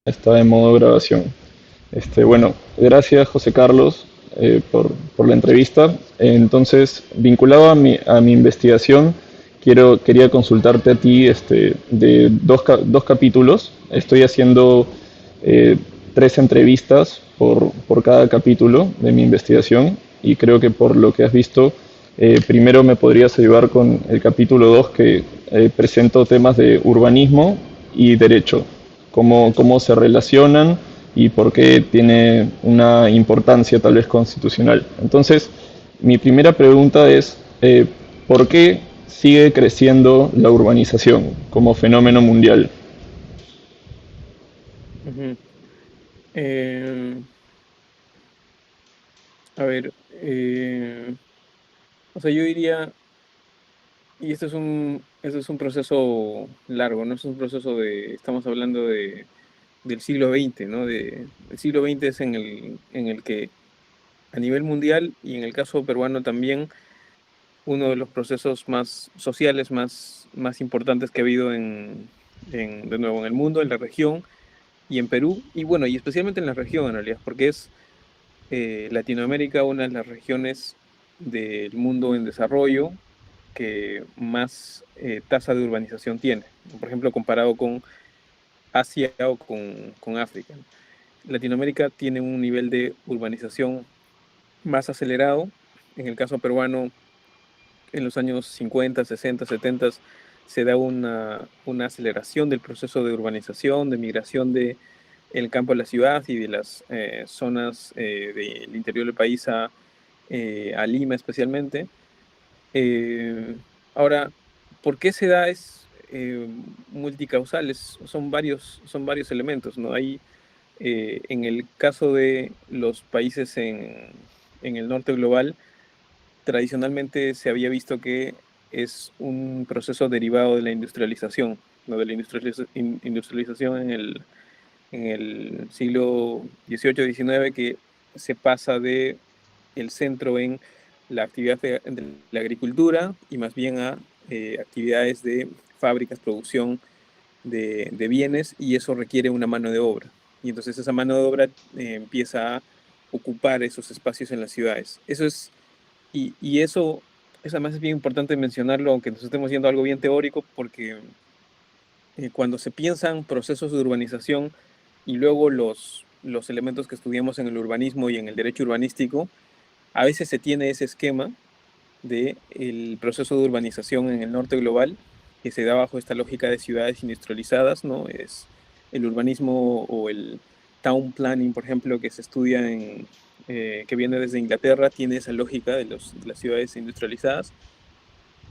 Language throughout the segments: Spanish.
Está en modo grabación. Bueno, gracias José Carlos por la entrevista. Entonces, vinculado a mi investigación, quería consultarte a ti de dos capítulos. Estoy haciendo eh, tres entrevistas por cada capítulo de mi investigación y creo que por lo que has visto, primero me podrías ayudar con el capítulo 2 que presento temas de urbanismo y derecho, cómo se relacionan y por qué tiene una importancia tal vez constitucional. Entonces, mi primera pregunta es, ¿por qué sigue creciendo la urbanización como fenómeno mundial? Ujú. Eh, a ver, o sea, yo diría, y esto es un proceso largo, ¿no? Es un proceso estamos hablando del siglo XX, ¿no? El siglo XX es en el que a nivel mundial y en el caso peruano también, uno de los procesos más sociales, más importantes que ha habido de nuevo, en el mundo, en la región y en Perú, y bueno, y especialmente en la región en realidad, porque es Latinoamérica, una de las regiones del mundo en desarrollo que más tasa de urbanización tiene, por ejemplo, comparado con Asia o con África. Latinoamérica tiene un nivel de urbanización más acelerado. En el caso peruano, en los años 50, 60, 70, se da una aceleración del proceso de urbanización, de migración de el campo a la ciudad y de las zonas del interior del país a Lima especialmente. Eh, Ahora, ¿por qué se da? Es multicausal, son varios elementos, ¿no? Hay, en el caso de los países en el norte global, tradicionalmente se había visto que es un proceso derivado de la industrialización, ¿no? De la industrialización en el siglo XVIII-XIX, que se pasa de el centro en la actividad de la agricultura y más bien a actividades de fábricas, producción de bienes, y eso requiere una mano de obra. Y entonces esa mano de obra empieza a ocupar esos espacios en las ciudades. Y eso además es bien importante mencionarlo, aunque nos estemos yendo a algo bien teórico, porque cuando se piensan procesos de urbanización y luego los elementos que estudiamos en el urbanismo y en el derecho urbanístico, a veces se tiene ese esquema de el proceso de urbanización en el norte global, que se da bajo esta lógica de ciudades industrializadas, ¿no? Es el urbanismo o el town planning, por ejemplo, que se estudia que viene desde Inglaterra, tiene esa lógica de las ciudades industrializadas,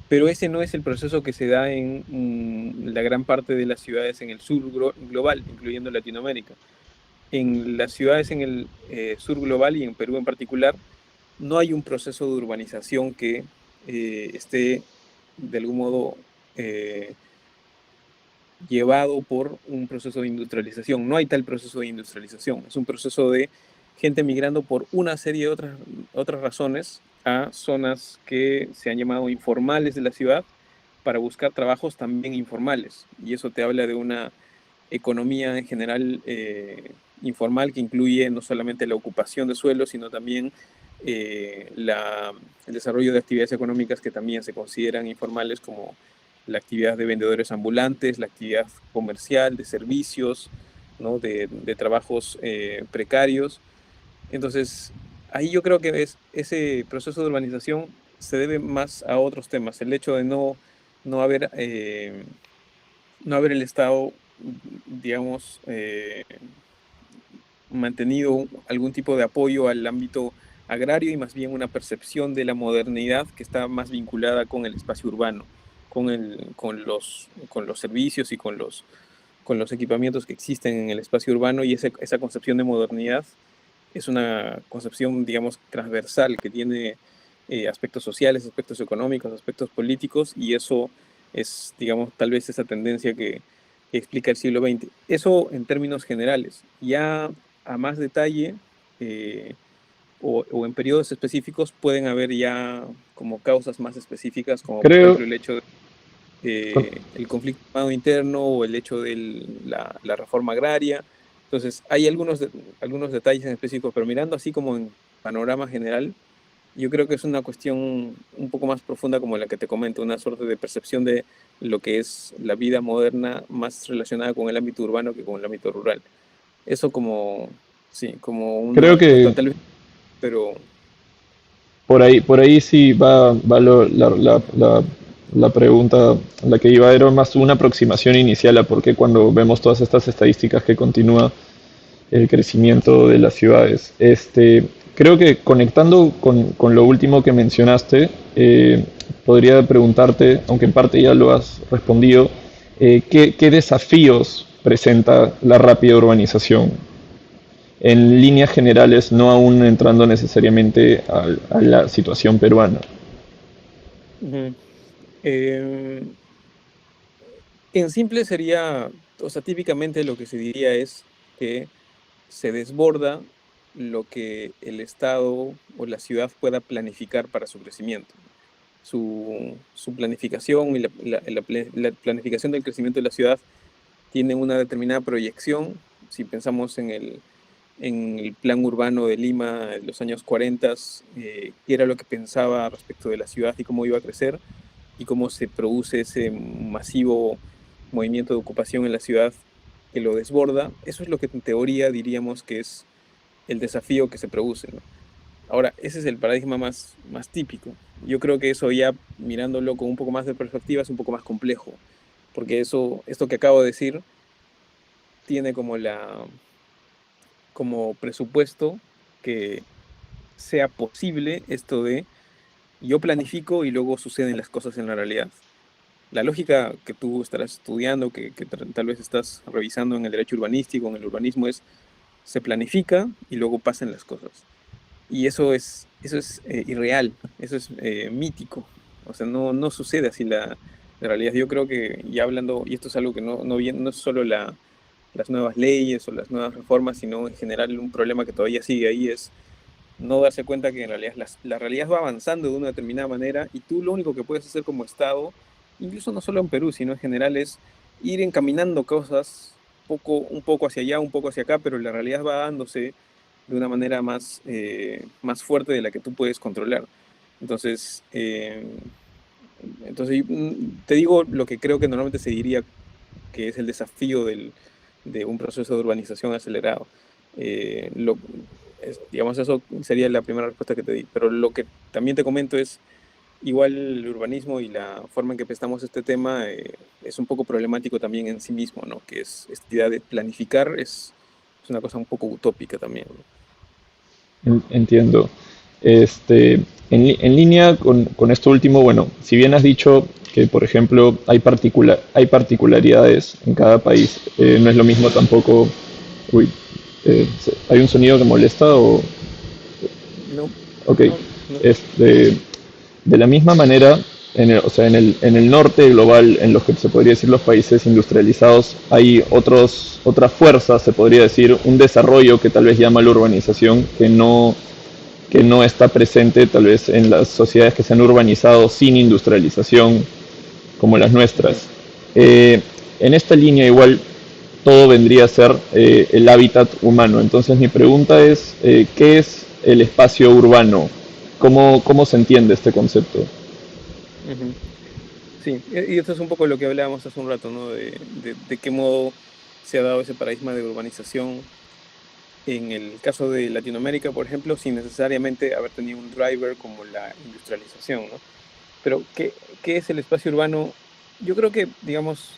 pero ese no es el proceso que se da en la gran parte de las ciudades en el sur global, incluyendo Latinoamérica. En las ciudades en el sur global y en Perú en particular, no hay un proceso de urbanización que esté de algún modo eh, llevado por un proceso de industrialización. No hay tal proceso de industrialización. Es un proceso de gente migrando por una serie de otras razones a zonas que se han llamado informales de la ciudad para buscar trabajos también informales. Y eso te habla de una economía en general informal que incluye no solamente la ocupación de suelos, sino también el desarrollo de actividades económicas que también se consideran informales, como la actividad de vendedores ambulantes, la actividad comercial, de servicios, ¿no? De trabajos precarios. Entonces, ahí yo creo que ese proceso de urbanización se debe más a otros temas. El hecho de no haber, no haber el Estado, digamos, mantenido algún tipo de apoyo al ámbito agrario y más bien una percepción de la modernidad que está más vinculada con el espacio urbano, con los servicios y con los equipamientos que existen en el espacio urbano, y esa concepción de modernidad es una concepción, digamos, transversal que tiene aspectos sociales, aspectos económicos, aspectos políticos, y eso es, digamos, tal vez esa tendencia que explica el siglo XX. Eso en términos generales. Ya a más detalle eh, o en periodos específicos pueden haber ya como causas más específicas, como por Creo, ejemplo el hecho de el conflicto armado interno o el hecho de la reforma agraria, Entonces, hay algunos detalles en específico, pero mirando así como en panorama general, yo creo que es una cuestión un poco más profunda como la que te comento, una suerte de percepción de lo que es la vida moderna más relacionada con el ámbito urbano que con el ámbito rural. Eso como, sí, como una Creo respuesta que tal vez, pero por ahí sí va la pregunta, la que iba era más una aproximación inicial a por qué cuando vemos todas estas estadísticas que continúa el crecimiento de las ciudades. Creo que conectando con lo último que mencionaste, podría preguntarte, aunque en parte ya lo has respondido, ¿qué desafíos presenta la rápida urbanización? En líneas generales, no aún entrando necesariamente a la situación peruana. ujú. Eh, en simple sería, o sea, típicamente lo que se diría es que se desborda lo que el Estado o la ciudad pueda planificar para su crecimiento. Su planificación y la planificación del crecimiento de la ciudad tiene una determinada proyección. Si pensamos en el plan urbano de Lima de los años 40, qué era lo que pensaba respecto de la ciudad y cómo iba a crecer y cómo se produce ese masivo movimiento de ocupación en la ciudad que lo desborda. Eso es lo que en teoría diríamos que es el desafío que se produce, ¿no? Ahora, ese es el paradigma más típico. Yo creo que eso ya mirándolo con un poco más de perspectiva es un poco más complejo, porque esto que acabo de decir tiene como presupuesto que sea posible esto de yo planifico y luego suceden las cosas en la realidad. La lógica que tú estarás estudiando, que tal vez estás revisando en el derecho urbanístico, en el urbanismo, es se planifica y luego pasan las cosas. Y eso es irreal, eso es mítico. O sea, no sucede así la realidad. Yo creo que ya hablando, y esto es algo que no es solo las nuevas leyes o las nuevas reformas, sino en general un problema que todavía sigue ahí es no darse cuenta que en realidad la realidad va avanzando de una determinada manera y tú lo único que puedes hacer como Estado, incluso no solo en Perú, sino en general, es ir encaminando cosas un poco hacia allá, un poco hacia acá, pero la realidad va dándose de una manera más fuerte de la que tú puedes controlar. Entonces, te digo lo que creo que normalmente se diría que es el desafío de un proceso de urbanización acelerado. Lo, digamos, eso sería la primera respuesta que te di. Pero lo que también te comento es, igual el urbanismo y la forma en que prestamos este tema es un poco problemático también en sí mismo, ¿no? Que es esta idea de planificar es una cosa un poco utópica también, ¿no? Entiendo. En línea con esto último, bueno, si bien has dicho que, por ejemplo, hay particularidades en cada país, no es lo mismo tampoco. Uy, ¿hay un sonido que molesta o...? No, Ok. no, no. Este, de la misma manera, o sea, en el norte global, en los que se podría decir los países industrializados, hay otras fuerzas, se podría decir, un desarrollo que tal vez llama la urbanización, que no está presente tal vez en las sociedades que se han urbanizado sin industrialización como las Ujú. nuestras. En esta línea igual todo vendría a ser el hábitat humano. Entonces mi pregunta es, ¿qué es el espacio urbano? Cómo se entiende este concepto? Ujú. Sí, y esto es un poco lo que hablábamos hace un rato, ¿no? De qué modo se ha dado ese paradigma de urbanización en el caso de Latinoamérica, por ejemplo, sin necesariamente haber tenido un driver como la industrialización, ¿no? Pero, ¿qué es el espacio urbano? Yo creo que, digamos,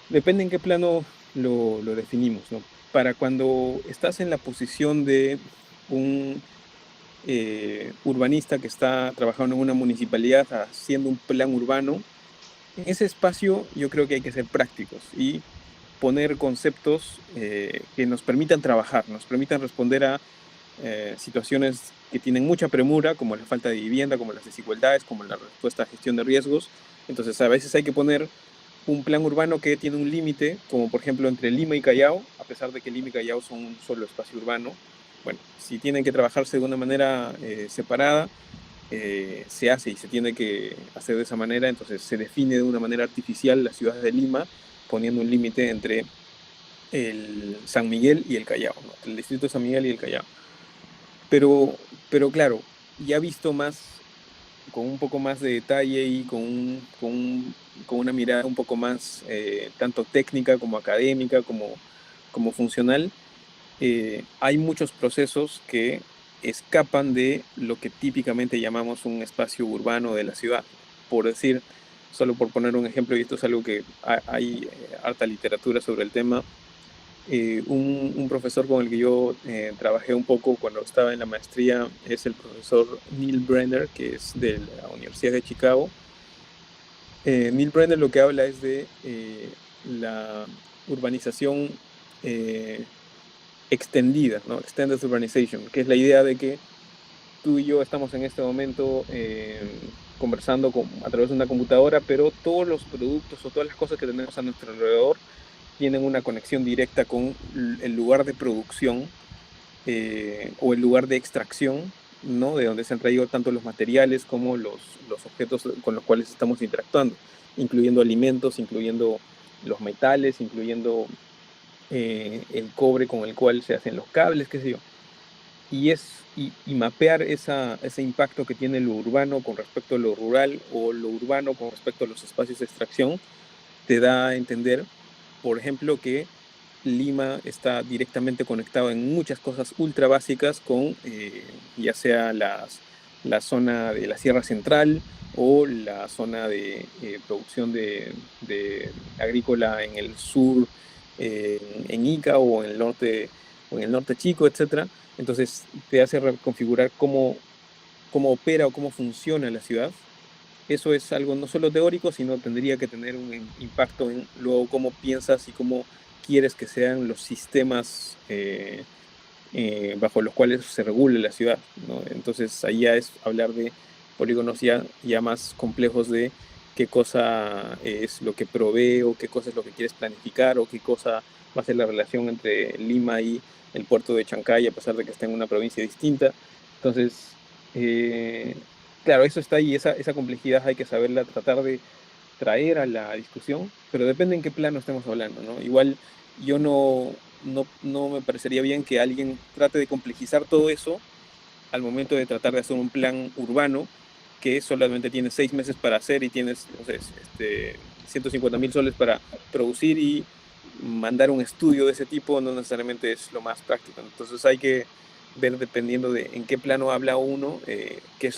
depende en qué plano lo definimos, ¿no? Para cuando estás en la posición de un urbanista que está trabajando en una municipalidad haciendo un plan urbano, en ese espacio yo creo que hay que ser prácticos y poner conceptos que nos permitan trabajar, nos permitan responder a situaciones que tienen mucha premura, como la falta de vivienda, como las desigualdades, como la respuesta a gestión de riesgos. Entonces, a veces hay que poner un plan urbano que tiene un límite, como por ejemplo entre Lima y Callao, a pesar de que Lima y Callao son un solo espacio urbano. Bueno, si tienen que trabajarse de una manera separada, se hace y se tiene que hacer de esa manera, entonces se define de una manera artificial la ciudad de Lima, poniendo un límite entre el San Miguel y el Callao, ¿no? El distrito de San Miguel y el Callao. Pero claro, ya visto más, con un poco más de detalle y con una mirada un poco más tanto técnica como académica, como funcional, hay muchos procesos que escapan de lo que típicamente llamamos un espacio urbano de la ciudad. Por decir, solo por poner un ejemplo, y esto es algo que hay harta literatura sobre el tema, un profesor con el que yo trabajé un poco cuando estaba en la maestría es el profesor Neil Brenner, que es de la Universidad de Chicago. Neil Brenner lo que habla es de la urbanización extendida, ¿no? Extended urbanization, que es la idea de que tú y yo estamos en este momento conversando a través de una computadora, pero todos los productos o todas las cosas que tenemos a nuestro alrededor tienen una conexión directa con el lugar de producción o el lugar de extracción, ¿no? De donde se han traído tanto los materiales como los objetos con los cuales estamos interactuando, incluyendo alimentos, incluyendo los metales, incluyendo el cobre con el cual se hacen los cables, qué sé yo. Y mapear ese impacto que tiene lo urbano con respecto a lo rural o lo urbano con respecto a los espacios de extracción, te da a entender, por ejemplo, que Lima está directamente conectado en muchas cosas ultra básicas con ya sea la zona de la Sierra Central o la zona de producción de agrícola en el sur, en Ica o en el norte chico, etcétera. Entonces te hace reconfigurar cómo opera o cómo funciona la ciudad. Eso es algo no solo teórico, sino tendría que tener un impacto en luego cómo piensas y cómo quieres que sean los sistemas bajo los cuales se regule la ciudad, ¿no? Entonces ahí ya es hablar de polígonos ya más complejos de qué cosa es lo que provee o qué cosa es lo que quieres planificar o qué cosa va a ser la relación entre Lima y el puerto de Chancay, a pesar de que está en una provincia distinta. Entonces, claro, eso está ahí, esa complejidad hay que saberla tratar de traer a la discusión, pero depende en qué plano estemos hablando, ¿no? Igual yo no me parecería bien que alguien trate de complejizar todo eso al momento de tratar de hacer un plan urbano que solamente tienes 6 meses para hacer y tienes, no sé, 150.000 soles para producir y mandar un estudio de ese tipo no necesariamente es lo más práctico. Entonces hay que ver dependiendo de en qué plano habla uno, qué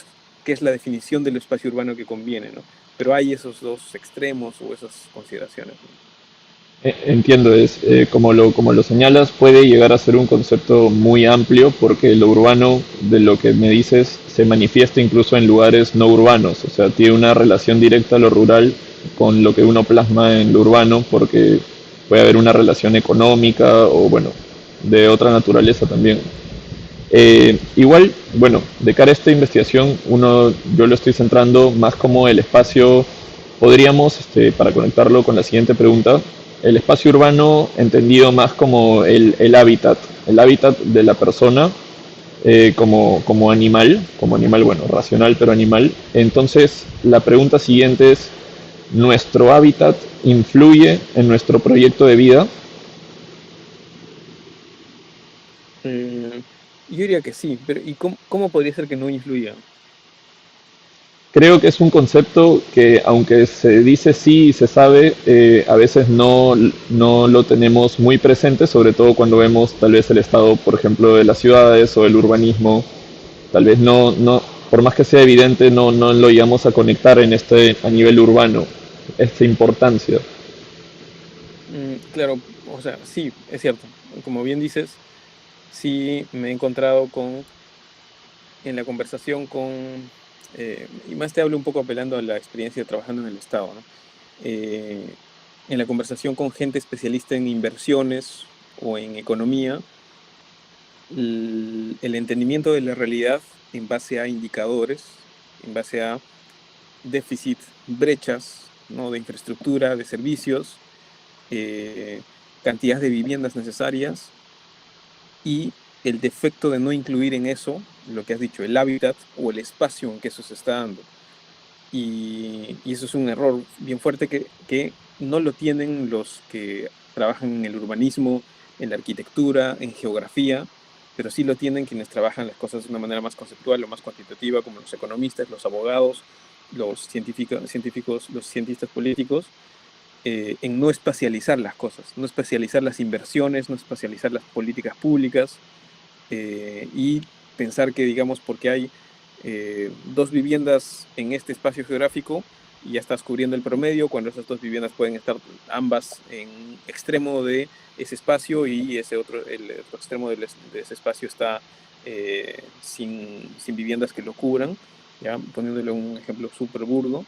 es la definición del espacio urbano que conviene, ¿no? Pero hay esos dos extremos o esas consideraciones, ¿no? Entiendo, como lo señalas, puede llegar a ser un concepto muy amplio porque lo urbano, de lo que me dices, se manifiesta incluso en lugares no urbanos, o sea, tiene una relación directa a lo rural con lo que uno plasma en lo urbano porque puede haber una relación económica o, bueno, de otra naturaleza también. Igual, bueno, de cara a esta investigación, yo lo estoy centrando más como el espacio, podríamos, para conectarlo con la siguiente pregunta, el espacio urbano entendido más como el hábitat de la persona como animal, bueno, racional pero animal. Entonces, la pregunta siguiente es, ¿nuestro hábitat influye en nuestro proyecto de vida? Eh, yo diría que sí, pero ¿y cómo podría ser que no influya? Creo que es un concepto que, aunque se dice sí y se sabe, a veces no lo tenemos muy presente, sobre todo cuando vemos tal vez el estado, por ejemplo, de las ciudades o el urbanismo. Tal vez por más que sea evidente, no lo llegamos a conectar a nivel urbano, esta importancia. Claro, o sea, sí, es cierto. Como bien dices, sí me he encontrado en la conversación y más te hablo un poco apelando a la experiencia trabajando en el Estado, ¿no? Eh, en la conversación con gente especialista en inversiones o en economía, el entendimiento de la realidad en base a indicadores, en base a déficit, brechas, ¿no? De infraestructura, de servicios, eh, cantidad de viviendas necesarias y el defecto de no incluir en eso lo que has dicho, el hábitat o el espacio en que eso se está dando. Y eso es un error bien fuerte que no lo tienen los que trabajan en el urbanismo, en la arquitectura, en geografía, pero sí lo tienen quienes trabajan las cosas de una manera más conceptual o más cuantitativa, como los economistas, los abogados, los científicos, los cientistas políticos, en no espacializar las cosas, no espacializar las inversiones, no espacializar las políticas públicas, y pensar que, digamos, porque hay dos viviendas en este espacio geográfico y ya estás cubriendo el promedio, cuando esas dos viviendas pueden estar ambas en extremo de ese espacio y el otro extremo de ese espacio está sin viviendas que lo cubran, ya poniéndole un ejemplo súper burdo.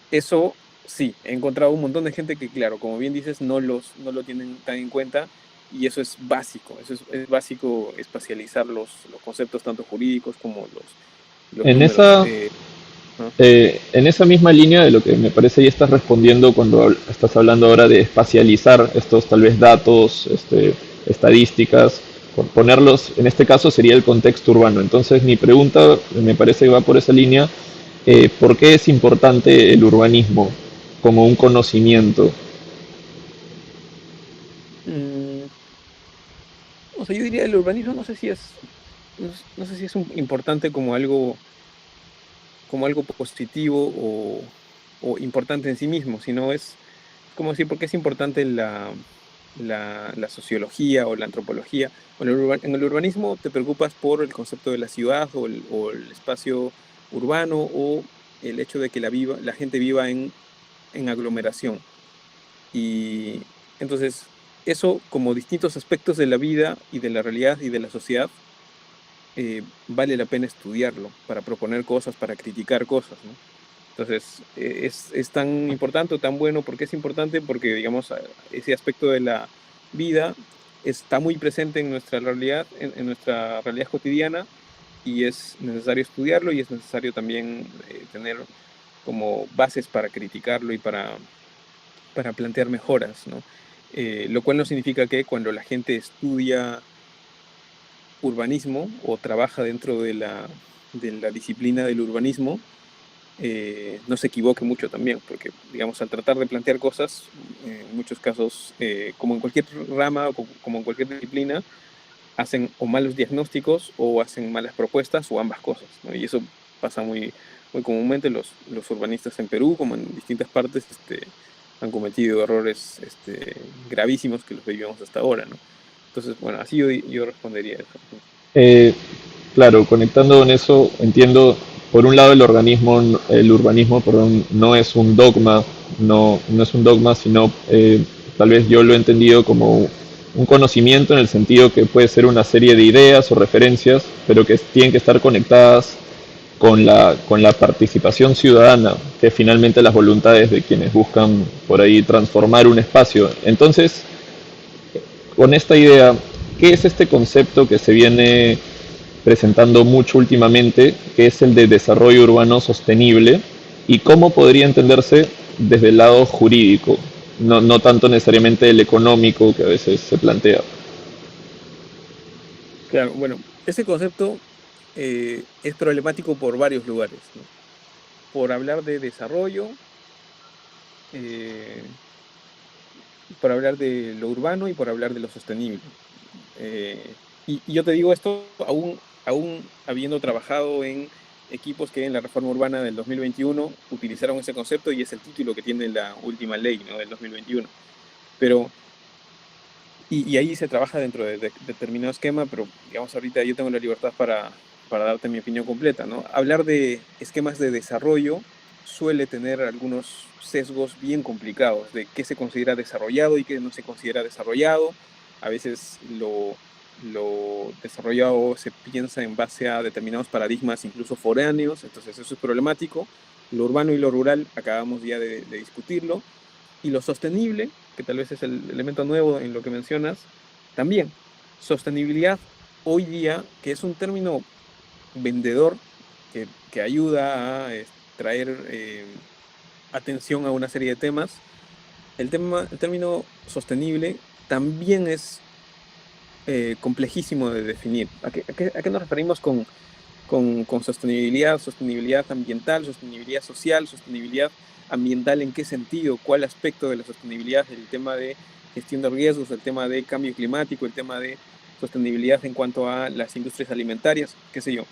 Eso sí, he encontrado un montón de gente que, claro, como bien dices, no lo tienen tan en cuenta, y eso es básico, es básico espacializar los conceptos tanto jurídicos como los En números. esa, ¿No? en esa misma línea de lo que me parece ya estás respondiendo cuando estás hablando ahora de espacializar estos tal vez datos, estadísticas, por ponerlos, en este caso sería el contexto urbano. Entonces mi pregunta me parece que va por esa línea. ¿Por qué es importante el urbanismo como un conocimiento? Mm, o sea, yo diría el urbanismo no sé si es importante como algo positivo o importante en sí mismo, sino es como decir, ¿por qué es importante la sociología o la antropología? Bueno, en el urbanismo te preocupas por el concepto de la ciudad o el espacio urbano, o el hecho de que la gente viva en aglomeración. Y entonces, eso, como distintos aspectos de la vida y de la realidad y de la sociedad, vale la pena estudiarlo para proponer cosas, para criticar cosas, ¿no? Entonces, es tan importante o tan bueno. ¿Por qué es importante? Porque, digamos, ese aspecto de la vida está muy presente en nuestra realidad, en nuestra realidad cotidiana, y es necesario estudiarlo, y es necesario también tener como bases para criticarlo y para plantear mejoras, ¿no? Lo cual no significa que cuando la gente estudia urbanismo o trabaja dentro de la disciplina del urbanismo, no se equivoque mucho también, porque, digamos, al tratar de plantear cosas, en muchos casos, como en cualquier rama o como en cualquier disciplina, hacen o malos diagnósticos o hacen malas propuestas o ambas cosas, ¿no? Y eso pasa muy comúnmente. Los urbanistas en Perú, como en distintas partes, han cometido errores gravísimos que los vivimos hasta ahora, ¿no? Entonces, bueno, así yo respondería eso. Eh, claro, conectando con eso, entiendo, por un lado el urbanismo, perdón, no es un dogma, no es un dogma, sino tal vez yo lo he entendido como un conocimiento en el sentido que puede ser una serie de ideas o referencias, pero que tienen que estar conectadas con la participación ciudadana, que es finalmente las voluntades de quienes buscan por ahí transformar un espacio. Entonces, con esta idea, ¿qué es este concepto que se viene presentando mucho últimamente, que es el de desarrollo urbano sostenible, y cómo podría entenderse desde el lado jurídico, no tanto necesariamente el económico que a veces se plantea? Claro, bueno, ese concepto es problemático por varios lugares, ¿no? Por hablar de desarrollo, eh, por hablar de lo urbano y por hablar de lo sostenible. Y yo te digo esto aún habiendo trabajado en equipos que en la reforma urbana del 2021 utilizaron ese concepto, y es el título que tiene la última ley, ¿no?, del 2021. Pero, y ahí se trabaja dentro de determinado esquema, pero, digamos, ahorita yo tengo la libertad para darte mi opinión completa, ¿no? Hablar de esquemas de desarrollo suele tener algunos sesgos bien complicados de qué se considera desarrollado y qué no se considera desarrollado. A veces lo desarrollado se piensa en base a determinados paradigmas, incluso foráneos, entonces eso es problemático. Lo urbano y lo rural acabamos ya de discutirlo, y lo sostenible, que tal vez es el elemento nuevo en lo que mencionas, también. Sostenibilidad hoy día, que es un término vendedor que ayuda a traer atención a una serie de temas, el término sostenible también es complejísimo de definir. A qué nos referimos con sostenibilidad? Sostenibilidad ambiental, sostenibilidad social, sostenibilidad ambiental, ¿en qué sentido? ¿Cuál aspecto de la sostenibilidad? El tema de gestión de riesgos, el tema de cambio climático, el tema de sostenibilidad en cuanto a las industrias alimentarias, qué sé yo.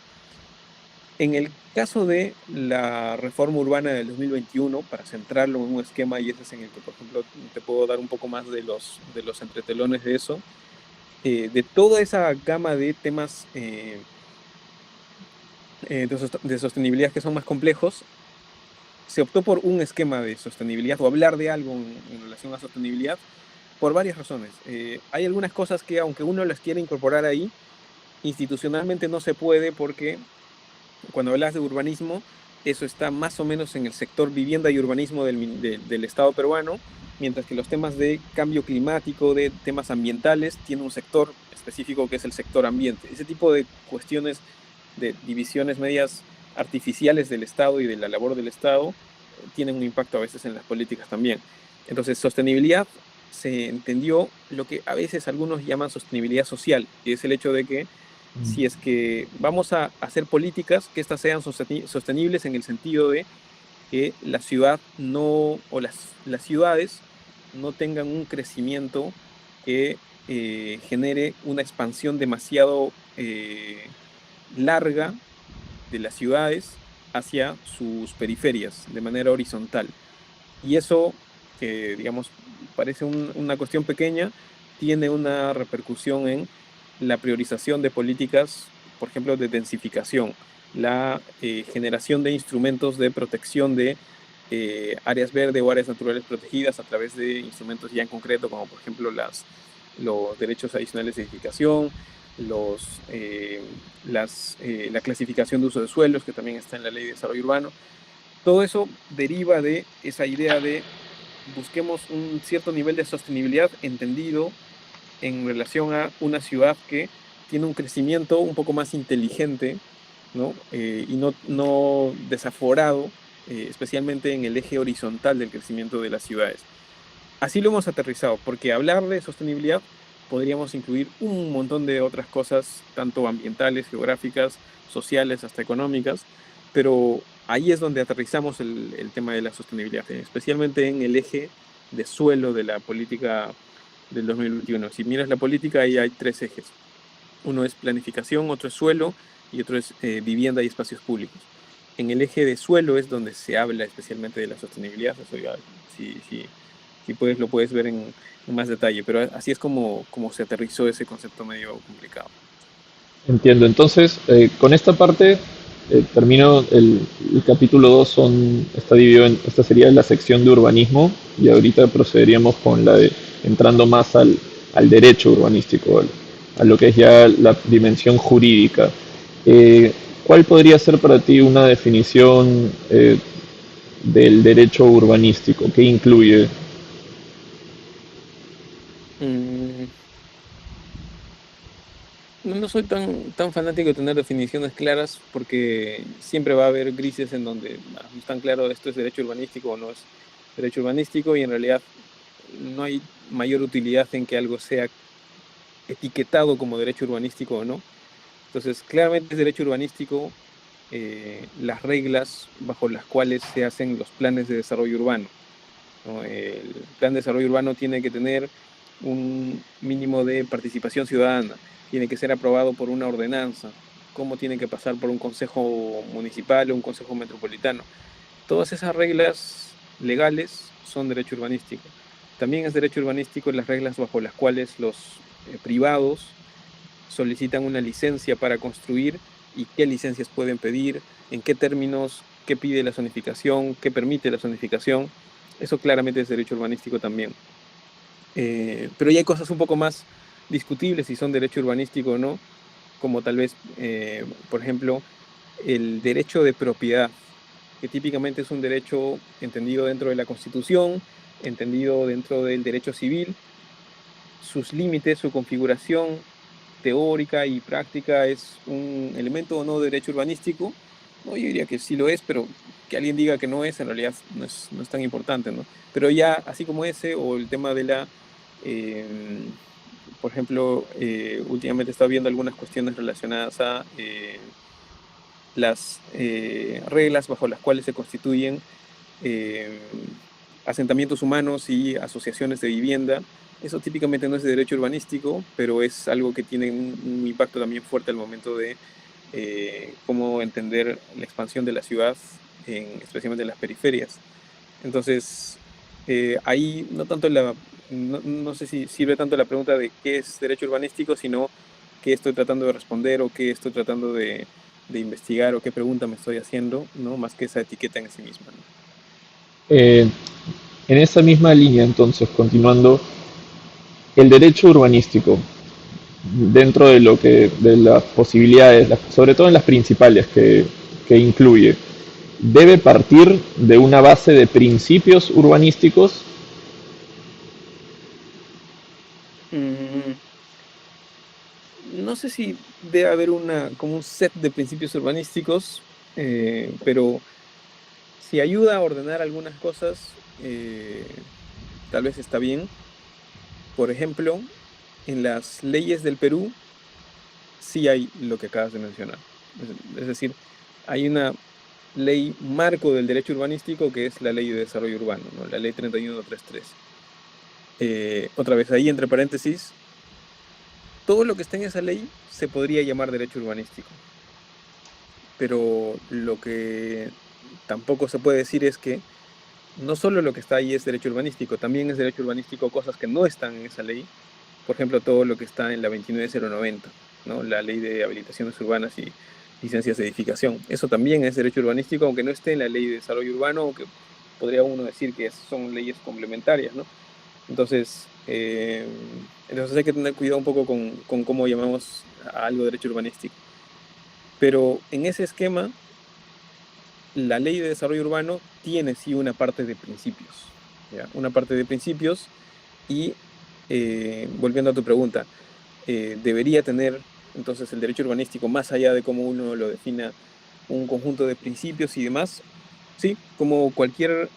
En el caso de la reforma urbana del 2021, para centrarlo en un esquema, y ese es en el que, por ejemplo, te puedo dar un poco más de los entretelones de eso, de toda esa gama de temas de sostenibilidad que son más complejos, se optó por un esquema de sostenibilidad o hablar de algo en relación a sostenibilidad por varias razones. Hay algunas cosas que, aunque uno las quiera incorporar ahí, institucionalmente no se puede porque cuando hablas de urbanismo, eso está más o menos en el sector vivienda y urbanismo del Estado peruano, mientras que los temas de cambio climático, de temas ambientales, tiene un sector específico que es el sector ambiente. Ese tipo de cuestiones de divisiones medias artificiales del Estado y de la labor del Estado tienen un impacto a veces en las políticas también. Entonces, sostenibilidad se entendió lo que a veces algunos llaman sostenibilidad social, que es el hecho de que si es que vamos a hacer políticas que éstas sean sostenibles en el sentido de que la ciudad no, o las ciudades no tengan un crecimiento que genere una expansión demasiado larga de las ciudades hacia sus periferias de manera horizontal. Y eso, que digamos parece una cuestión pequeña, tiene una repercusión en la priorización de políticas, por ejemplo, de densificación, la generación de instrumentos de protección de áreas verdes o áreas naturales protegidas a través de instrumentos ya en concreto, como por ejemplo los derechos adicionales de edificación, la clasificación de uso de suelos, que también está en la Ley de Desarrollo Urbano. Todo eso deriva de esa idea de busquemos un cierto nivel de sostenibilidad entendido en relación a una ciudad que tiene un crecimiento un poco más inteligente, ¿no? Y no desaforado, especialmente en el eje horizontal del crecimiento de las ciudades. Así lo hemos aterrizado, porque hablar de sostenibilidad podríamos incluir un montón de otras cosas, tanto ambientales, geográficas, sociales, hasta económicas, pero ahí es donde aterrizamos el tema de la sostenibilidad, especialmente en el eje de suelo de la política del 2021. Si miras la política, ahí hay tres ejes. Uno es planificación, otro es suelo y otro es vivienda y espacios públicos. En el eje de suelo es donde se habla especialmente de la sostenibilidad. Eso ya, si puedes, lo puedes ver en más detalle, pero así es como se aterrizó ese concepto medio complicado. Entiendo. Entonces, con esta parte termino el capítulo 2 está dividido esta sería la sección de urbanismo y ahorita procederíamos con la de entrando más al derecho urbanístico, a lo que es ya la dimensión jurídica. Eh, ¿Cuál podría ser para ti una definición del derecho urbanístico? ¿Qué incluye? Mm, no soy tan fanático de tener definiciones claras porque siempre va a haber grises en donde no es tan claro esto es derecho urbanístico o no es derecho urbanístico y en realidad no hay mayor utilidad en que algo sea etiquetado como derecho urbanístico o no. Entonces, claramente es derecho urbanístico las reglas bajo las cuales se hacen los planes de desarrollo urbano, ¿no? El plan de desarrollo urbano tiene que tener un mínimo de participación ciudadana, tiene que ser aprobado por una ordenanza, cómo tiene que pasar por un consejo municipal o un consejo metropolitano. Todas esas reglas legales son derecho urbanístico. También es derecho urbanístico las reglas bajo las cuales los privados solicitan una licencia para construir y qué licencias pueden pedir, en qué términos, qué pide la zonificación, qué permite la zonificación. Eso claramente es derecho urbanístico también. Pero ya hay cosas un poco más discutibles si son derecho urbanístico o no, como tal vez, por ejemplo, el derecho de propiedad, que típicamente es un derecho entendido dentro de la Constitución, entendido dentro del derecho civil, sus límites, su configuración teórica y práctica es un elemento o no de derecho urbanístico. No, yo diría que sí lo es, pero que alguien diga que no es, en realidad no es tan importante, ¿no? Pero ya, así como ese, o el tema de eh, por ejemplo, últimamente he estado viendo algunas cuestiones relacionadas a las reglas bajo las cuales se constituyen eh, asentamientos humanos y asociaciones de vivienda Eso típicamente no es de derecho urbanístico, pero es algo que tiene un impacto también fuerte al momento de cómo entender la expansión de la ciudad, especialmente en las periferias. Entonces, ahí no tanto no sé si sirve tanto la pregunta de qué es derecho urbanístico, sino qué estoy tratando de responder o qué estoy tratando de investigar o qué pregunta me estoy haciendo, ¿no? Más que esa etiqueta en sí misma, ¿no? Eh, en esa misma línea, entonces, continuando, el derecho urbanístico, dentro de lo que, de las posibilidades, sobre todo en las principales que incluye, debe partir de una base de principios urbanísticos. Mm, no sé si debe haber como un set de principios urbanísticos, pero si ayuda a ordenar algunas cosas, tal vez está bien. Por ejemplo, en las leyes del Perú sí hay lo que acabas de mencionar. Es decir, hay una ley marco del derecho urbanístico que es la Ley de Desarrollo Urbano, ¿no? La Ley 31133. Otra vez, ahí entre paréntesis, todo lo que está en esa ley se podría llamar derecho urbanístico, pero lo que tampoco se puede decir es que no solo lo que está ahí es derecho urbanístico, también es derecho urbanístico cosas que no están en esa ley. Por ejemplo, todo lo que está en la 29090, ¿no? La ley de habilitaciones urbanas y licencias de edificación. Eso también es derecho urbanístico, aunque no esté en la ley de desarrollo urbano, aunque podría uno decir que son leyes complementarias, ¿no? Entonces hay que tener cuidado un poco con cómo llamamos a algo derecho urbanístico. Pero en ese esquema, la ley de desarrollo urbano tiene sí una parte de principios, ¿ya? Una parte de principios y, volviendo a tu pregunta, debería tener entonces el derecho urbanístico, más allá de cómo uno lo defina, un conjunto de principios y demás. Sí, como cualquier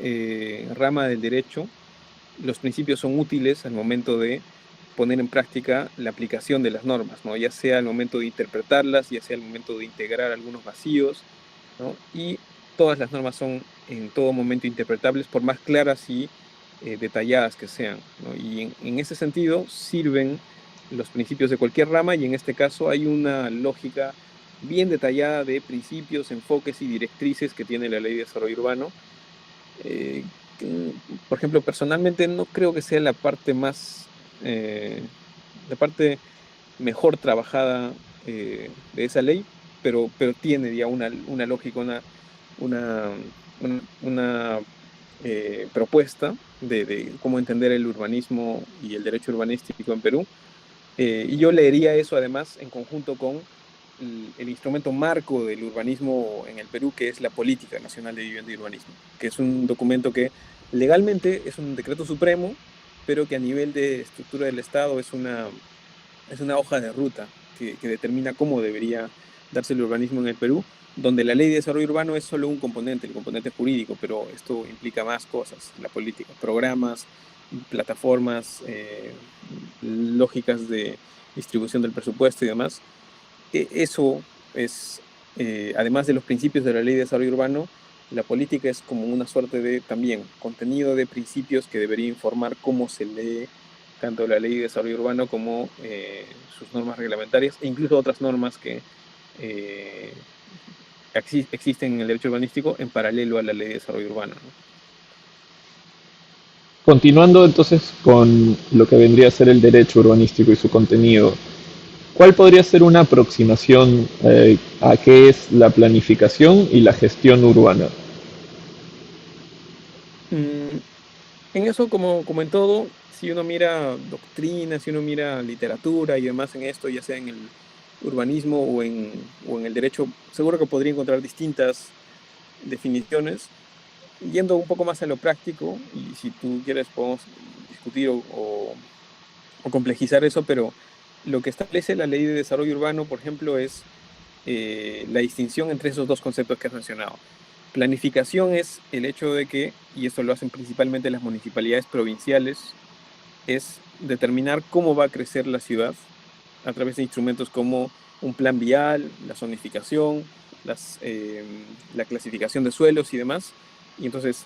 rama del derecho, los principios son útiles al momento de poner en práctica la aplicación de las normas, ¿no? Ya sea al momento de interpretarlas, ya sea al momento de integrar algunos vacíos, ¿no? Y todas las normas son en todo momento interpretables, por más claras y detalladas que sean, ¿no? Y en ese sentido sirven los principios de cualquier rama y en este caso hay una lógica bien detallada de principios, enfoques y directrices que tiene la Ley de Desarrollo Urbano. Por ejemplo, personalmente no creo que sea la parte mejor trabajada de esa ley, pero tiene ya una lógica, una, una propuesta de cómo entender el urbanismo y el derecho urbanístico en Perú. Y yo leería eso además en conjunto con el instrumento marco del urbanismo en el Perú, que es la Política Nacional de Vivienda y Urbanismo, que es un documento que legalmente es un decreto supremo, pero que a nivel de estructura del Estado es una hoja de ruta que determina cómo debería darse el urbanismo en el Perú, donde la ley de desarrollo urbano es solo un componente, el componente jurídico, pero esto implica más cosas, la política, programas, plataformas, lógicas de distribución del presupuesto y demás. Eso es, además de los principios de la ley de desarrollo urbano, la política es como una suerte de también contenido de principios que debería informar cómo se lee tanto la ley de desarrollo urbano como sus normas reglamentarias e incluso otras normas que eh, existen en el derecho urbanístico en paralelo a la ley de desarrollo urbano, ¿no? Continuando entonces con lo que vendría a ser el derecho urbanístico y su contenido, ¿cuál podría ser una aproximación a qué es la planificación y la gestión urbana? Mm, en eso, como en todo, si uno mira doctrina, si uno mira literatura y demás en esto, ya sea en el urbanismo o en el derecho, seguro que podría encontrar distintas definiciones. Yendo un poco más a lo práctico, y si tú quieres podemos discutir o complejizar eso, pero lo que establece la ley de desarrollo urbano, por ejemplo, es la distinción entre esos dos conceptos que has mencionado. Planificación es el hecho de que, y esto lo hacen principalmente las municipalidades provinciales, es determinar cómo va a crecer la ciudad a través de instrumentos como un plan vial, la zonificación, la clasificación de suelos y demás. Y entonces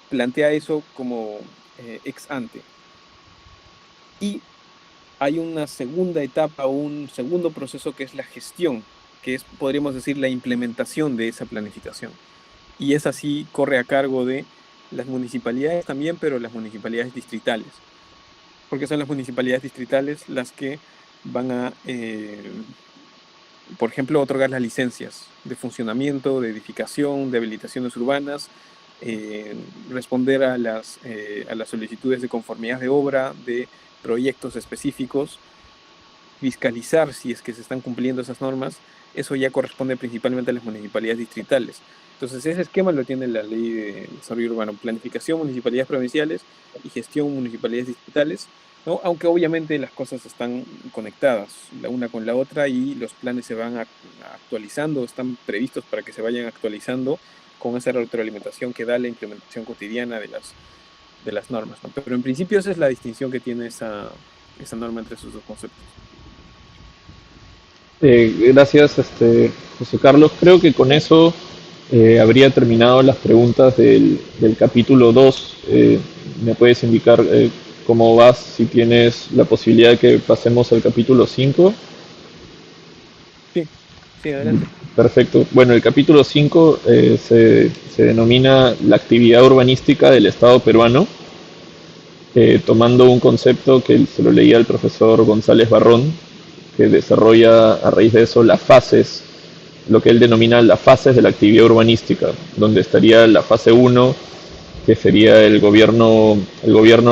plantea eso como ex ante. Y hay una segunda etapa, un segundo proceso que es la gestión, que es, podríamos decir, la implementación de esa planificación. Y esa sí corre a cargo de las municipalidades también, pero las municipalidades distritales, porque son las municipalidades distritales las que van a, por ejemplo, otorgar las licencias de funcionamiento, de edificación, de habilitaciones urbanas, responder a las solicitudes de conformidad de obra, de proyectos específicos, fiscalizar si es que se están cumpliendo esas normas. Eso ya corresponde principalmente a las municipalidades distritales. Entonces ese esquema lo tiene la Ley de Desarrollo Urbano: planificación, municipalidades provinciales, y gestión, municipalidades distritales, ¿no? Aunque obviamente las cosas están conectadas la una con la otra, y los planes se van actualizando, están previstos para que se vayan actualizando con esa retroalimentación que da la implementación cotidiana de las normas, ¿no? Pero en principio esa es la distinción que tiene esa norma entre esos dos conceptos. Gracias, José Carlos. Creo que con eso habría terminado las preguntas del capítulo 2. ¿Me puedes indicar cómo vas, si tienes la posibilidad de que pasemos al capítulo 5? Sí, sí, adelante. Perfecto. Bueno, el capítulo 5 se denomina la actividad urbanística del Estado peruano, tomando un concepto que se lo leía el profesor González Barrón, que desarrolla a raíz de eso las fases, lo que él denomina las fases de la actividad urbanística, donde estaría la fase uno, que sería el gobierno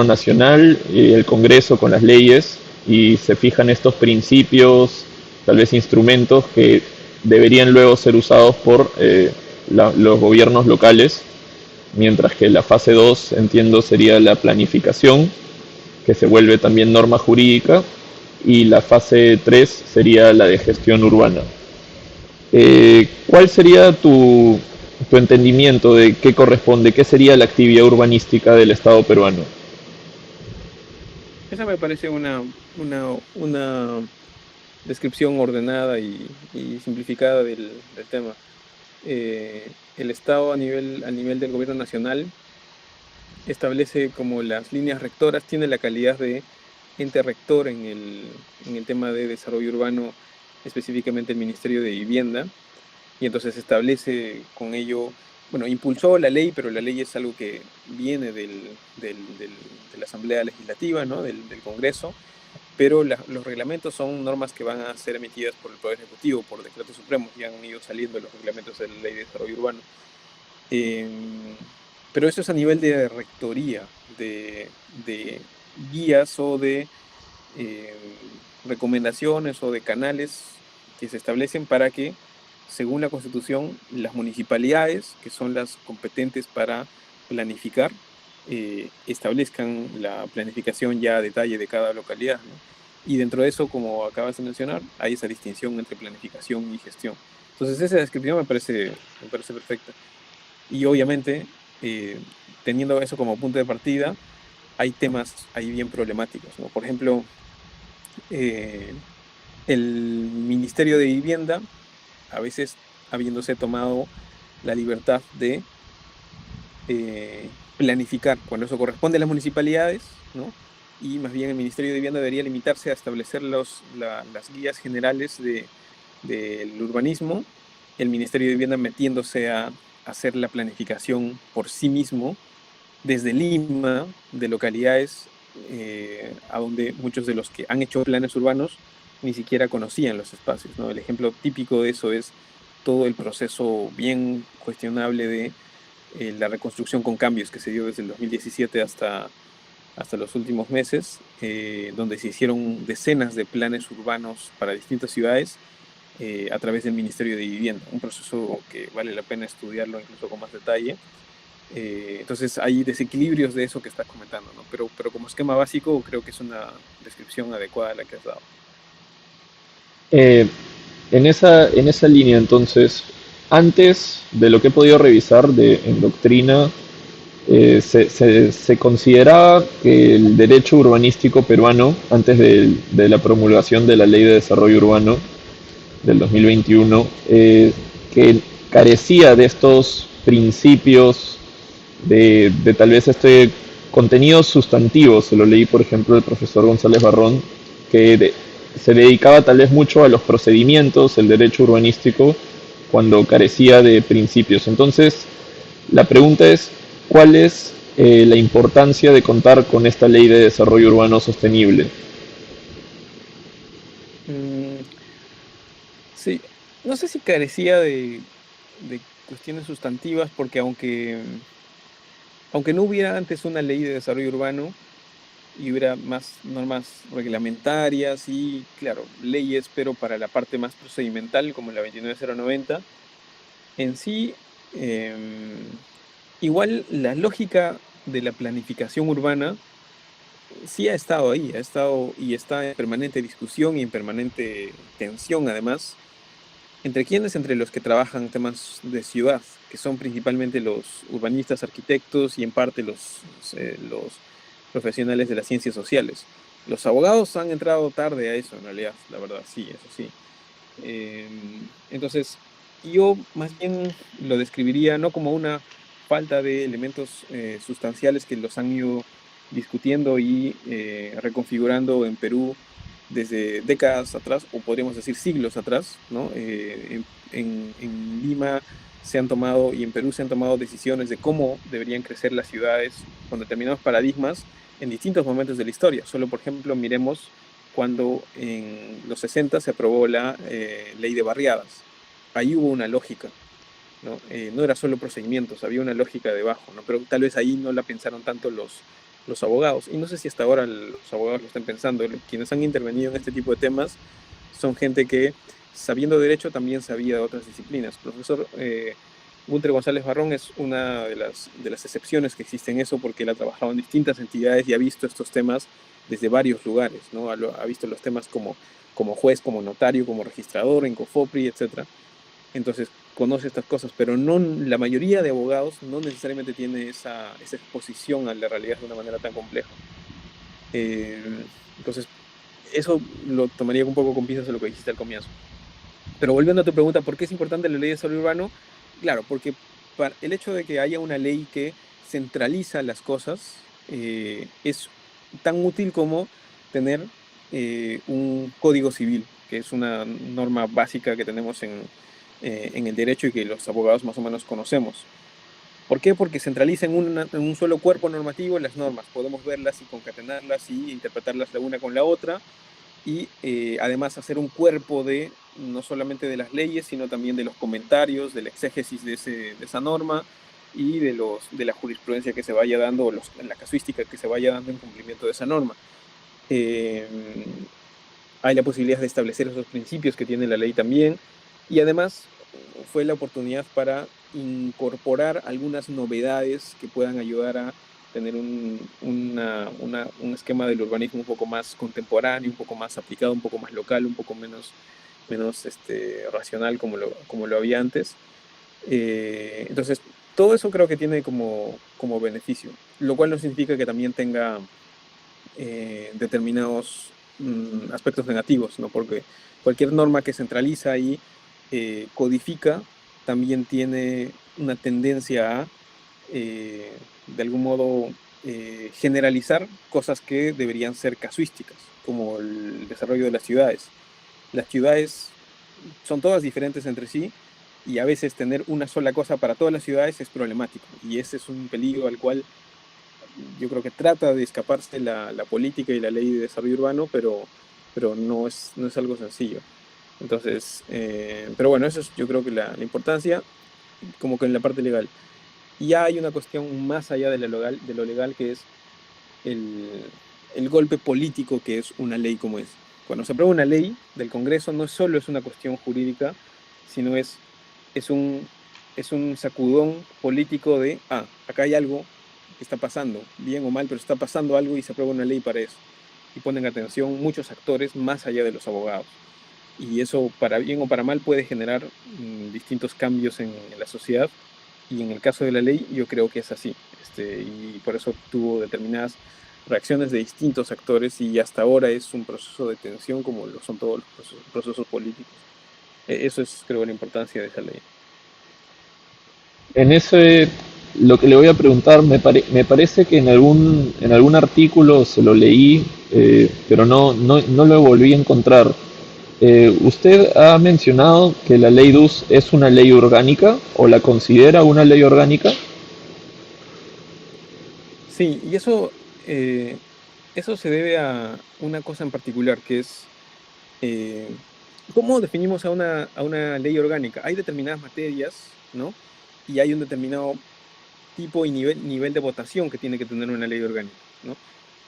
nacional y el Congreso con las leyes, y se fijan estos principios, tal vez instrumentos que deberían luego ser usados por los gobiernos locales, mientras que la fase 2, entiendo, sería la planificación, que se vuelve también norma jurídica, y la fase 3 sería la de gestión urbana. ¿Cuál sería tu entendimiento de qué corresponde, qué sería la actividad urbanística del Estado peruano? Esa me parece una descripción ordenada y simplificada del tema. El Estado, a nivel del gobierno nacional, establece como las líneas rectoras, tiene la calidad de ente rector en el tema de desarrollo urbano, específicamente el Ministerio de Vivienda, y entonces establece con ello, bueno, impulsó la ley, pero la ley es algo que viene de la Asamblea Legislativa, ¿no? Del Congreso, pero los reglamentos son normas que van a ser emitidas por el Poder Ejecutivo, por decretos supremos, y han ido saliendo los reglamentos de la Ley de Desarrollo Urbano. Pero eso es a nivel de rectoría, de guías o de recomendaciones o de canales que se establecen para que, según la Constitución, las municipalidades, que son las competentes para planificar, establezcan la planificación ya a detalle de cada localidad, ¿no? Y dentro de eso, como acabas de mencionar, hay esa distinción entre planificación y gestión. Entonces esa descripción me parece perfecta. Y obviamente, teniendo eso como punto de partida, hay temas ahí bien problemáticos, ¿no? Por ejemplo, el Ministerio de Vivienda, a veces habiéndose tomado la libertad de planificar cuando eso corresponde a las municipalidades, ¿no? Y más bien el Ministerio de Vivienda debería limitarse a establecer las guías generales del urbanismo, el Ministerio de Vivienda metiéndose a hacer la planificación por sí mismo desde Lima, de localidades a donde muchos de los que han hecho planes urbanos ni siquiera conocían los espacios, ¿no? El ejemplo típico de eso es todo el proceso bien cuestionable de la reconstrucción con cambios que se dio desde el 2017 hasta los últimos meses, donde se hicieron decenas de planes urbanos para distintas ciudades a través del Ministerio de Vivienda, un proceso que vale la pena estudiarlo incluso con más detalle. Entonces hay desequilibrios de eso que estás comentando, ¿no? Pero como esquema básico creo que es una descripción adecuada la que has dado. En esa línea, entonces, antes de lo que he podido revisar en doctrina, se consideraba que el derecho urbanístico peruano, antes de la promulgación de la Ley de Desarrollo Urbano del 2021, que carecía de estos principios de tal vez este contenidos sustantivos. Se lo leí, por ejemplo, el profesor González Barrón, que se dedicaba tal vez mucho a los procedimientos, el derecho urbanístico, cuando carecía de principios. Entonces, la pregunta es, ¿cuál es la importancia de contar con esta ley de desarrollo urbano sostenible? Mm, sí, no sé si carecía de cuestiones sustantivas, porque aunque no hubiera antes una ley de desarrollo urbano y hubiera más normas reglamentarias y, claro, leyes, pero para la parte más procedimental, como la 29090, en sí, igual la lógica de la planificación urbana sí ha estado ahí, ha estado y está en permanente discusión y en permanente tensión, además, ¿entre quiénes? Entre los que trabajan temas de ciudad, que son principalmente los urbanistas, arquitectos y en parte los profesionales de las ciencias sociales. Los abogados han entrado tarde a eso, en realidad, la verdad, sí, eso sí. Entonces, yo más bien lo describiría no como una falta de elementos sustanciales que los han ido discutiendo y reconfigurando en Perú desde décadas atrás, o podríamos decir siglos atrás, ¿no? En Lima se han tomado y en Perú se han tomado decisiones de cómo deberían crecer las ciudades con determinados paradigmas en distintos momentos de la historia. Solo, por ejemplo, miremos cuando en los 60 se aprobó la ley de barriadas. Ahí hubo una lógica, ¿no? No era solo procedimientos, había una lógica debajo, ¿no? Pero tal vez ahí no la pensaron tanto los abogados. Y no sé si hasta ahora los abogados lo están pensando. Quienes han intervenido en este tipo de temas son gente que, sabiendo derecho, también sabía de otras disciplinas. Profesor Gunter González Barrón es una de las excepciones que existen en eso, porque él ha trabajado en distintas entidades y ha visto estos temas desde varios lugares, ¿no? Ha visto los temas como juez, como notario, como registrador, en COFOPRI, etcétera. Entonces conoce estas cosas, pero no, la mayoría de abogados no necesariamente tiene esa exposición a la realidad de una manera tan compleja. Entonces, eso lo tomaría un poco con pinzas de lo que dijiste al comienzo. Pero volviendo a tu pregunta, ¿por qué es importante la ley de desarrollo urbano? Claro, porque el hecho de que haya una ley que centraliza las cosas es tan útil como tener un código civil, que es una norma básica que tenemos en el derecho y que los abogados más o menos conocemos. ¿Por qué? Porque centraliza en un solo cuerpo normativo las normas. Podemos verlas y concatenarlas y interpretarlas la una con la otra y además hacer un cuerpo de no solamente de las leyes, sino también de los comentarios, del exégesis de esa norma y de la jurisprudencia que se vaya dando, o la casuística que se vaya dando en cumplimiento de esa norma. Eh, Hay la posibilidad de establecer esos principios que tiene la ley también, y además fue la oportunidad para incorporar algunas novedades que puedan ayudar a tener un esquema del urbanismo un poco más contemporáneo, un poco más aplicado, un poco más local, un poco menos racional como lo había antes. Entonces, todo eso creo que tiene como beneficio, lo cual no significa que también tenga determinados aspectos negativos, ¿no? Porque cualquier norma que centraliza y codifica también tiene una tendencia a, de algún modo, generalizar cosas que deberían ser casuísticas, como el desarrollo de las ciudades. Las ciudades son todas diferentes entre sí y a veces tener una sola cosa para todas las ciudades es problemático, y ese es un peligro al cual yo creo que trata de escaparse la política y la ley de desarrollo urbano, pero no es algo sencillo. Entonces, pero bueno, eso es yo creo que la importancia, como que en la parte legal. Y ya hay una cuestión más allá de lo legal, que es el golpe político que es una ley como es. Cuando se aprueba una ley del Congreso, no solo es una cuestión jurídica, sino es un, es un sacudón político de, acá hay algo que está pasando, bien o mal, pero está pasando algo y se aprueba una ley para eso. Y ponen atención muchos actores más allá de los abogados. Y eso, para bien o para mal, puede generar distintos cambios en la sociedad. Y en el caso de la ley, yo creo que es así. Y por eso tuvo determinadas reacciones de distintos actores y hasta ahora es un proceso de tensión como lo son todos los procesos políticos. Eso es, creo, la importancia de esa ley. En ese lo que le voy a preguntar, me parece que en algún artículo se lo leí, pero no lo volví a encontrar. ¿Usted ha mencionado que la ley DUS es una ley orgánica o la considera una ley orgánica? Sí, y eso se debe a una cosa en particular, que es eh, ¿cómo definimos a una ley orgánica? Hay determinadas materias, ¿no? Y hay un determinado tipo y nivel de votación que tiene que tener una ley orgánica, ¿no?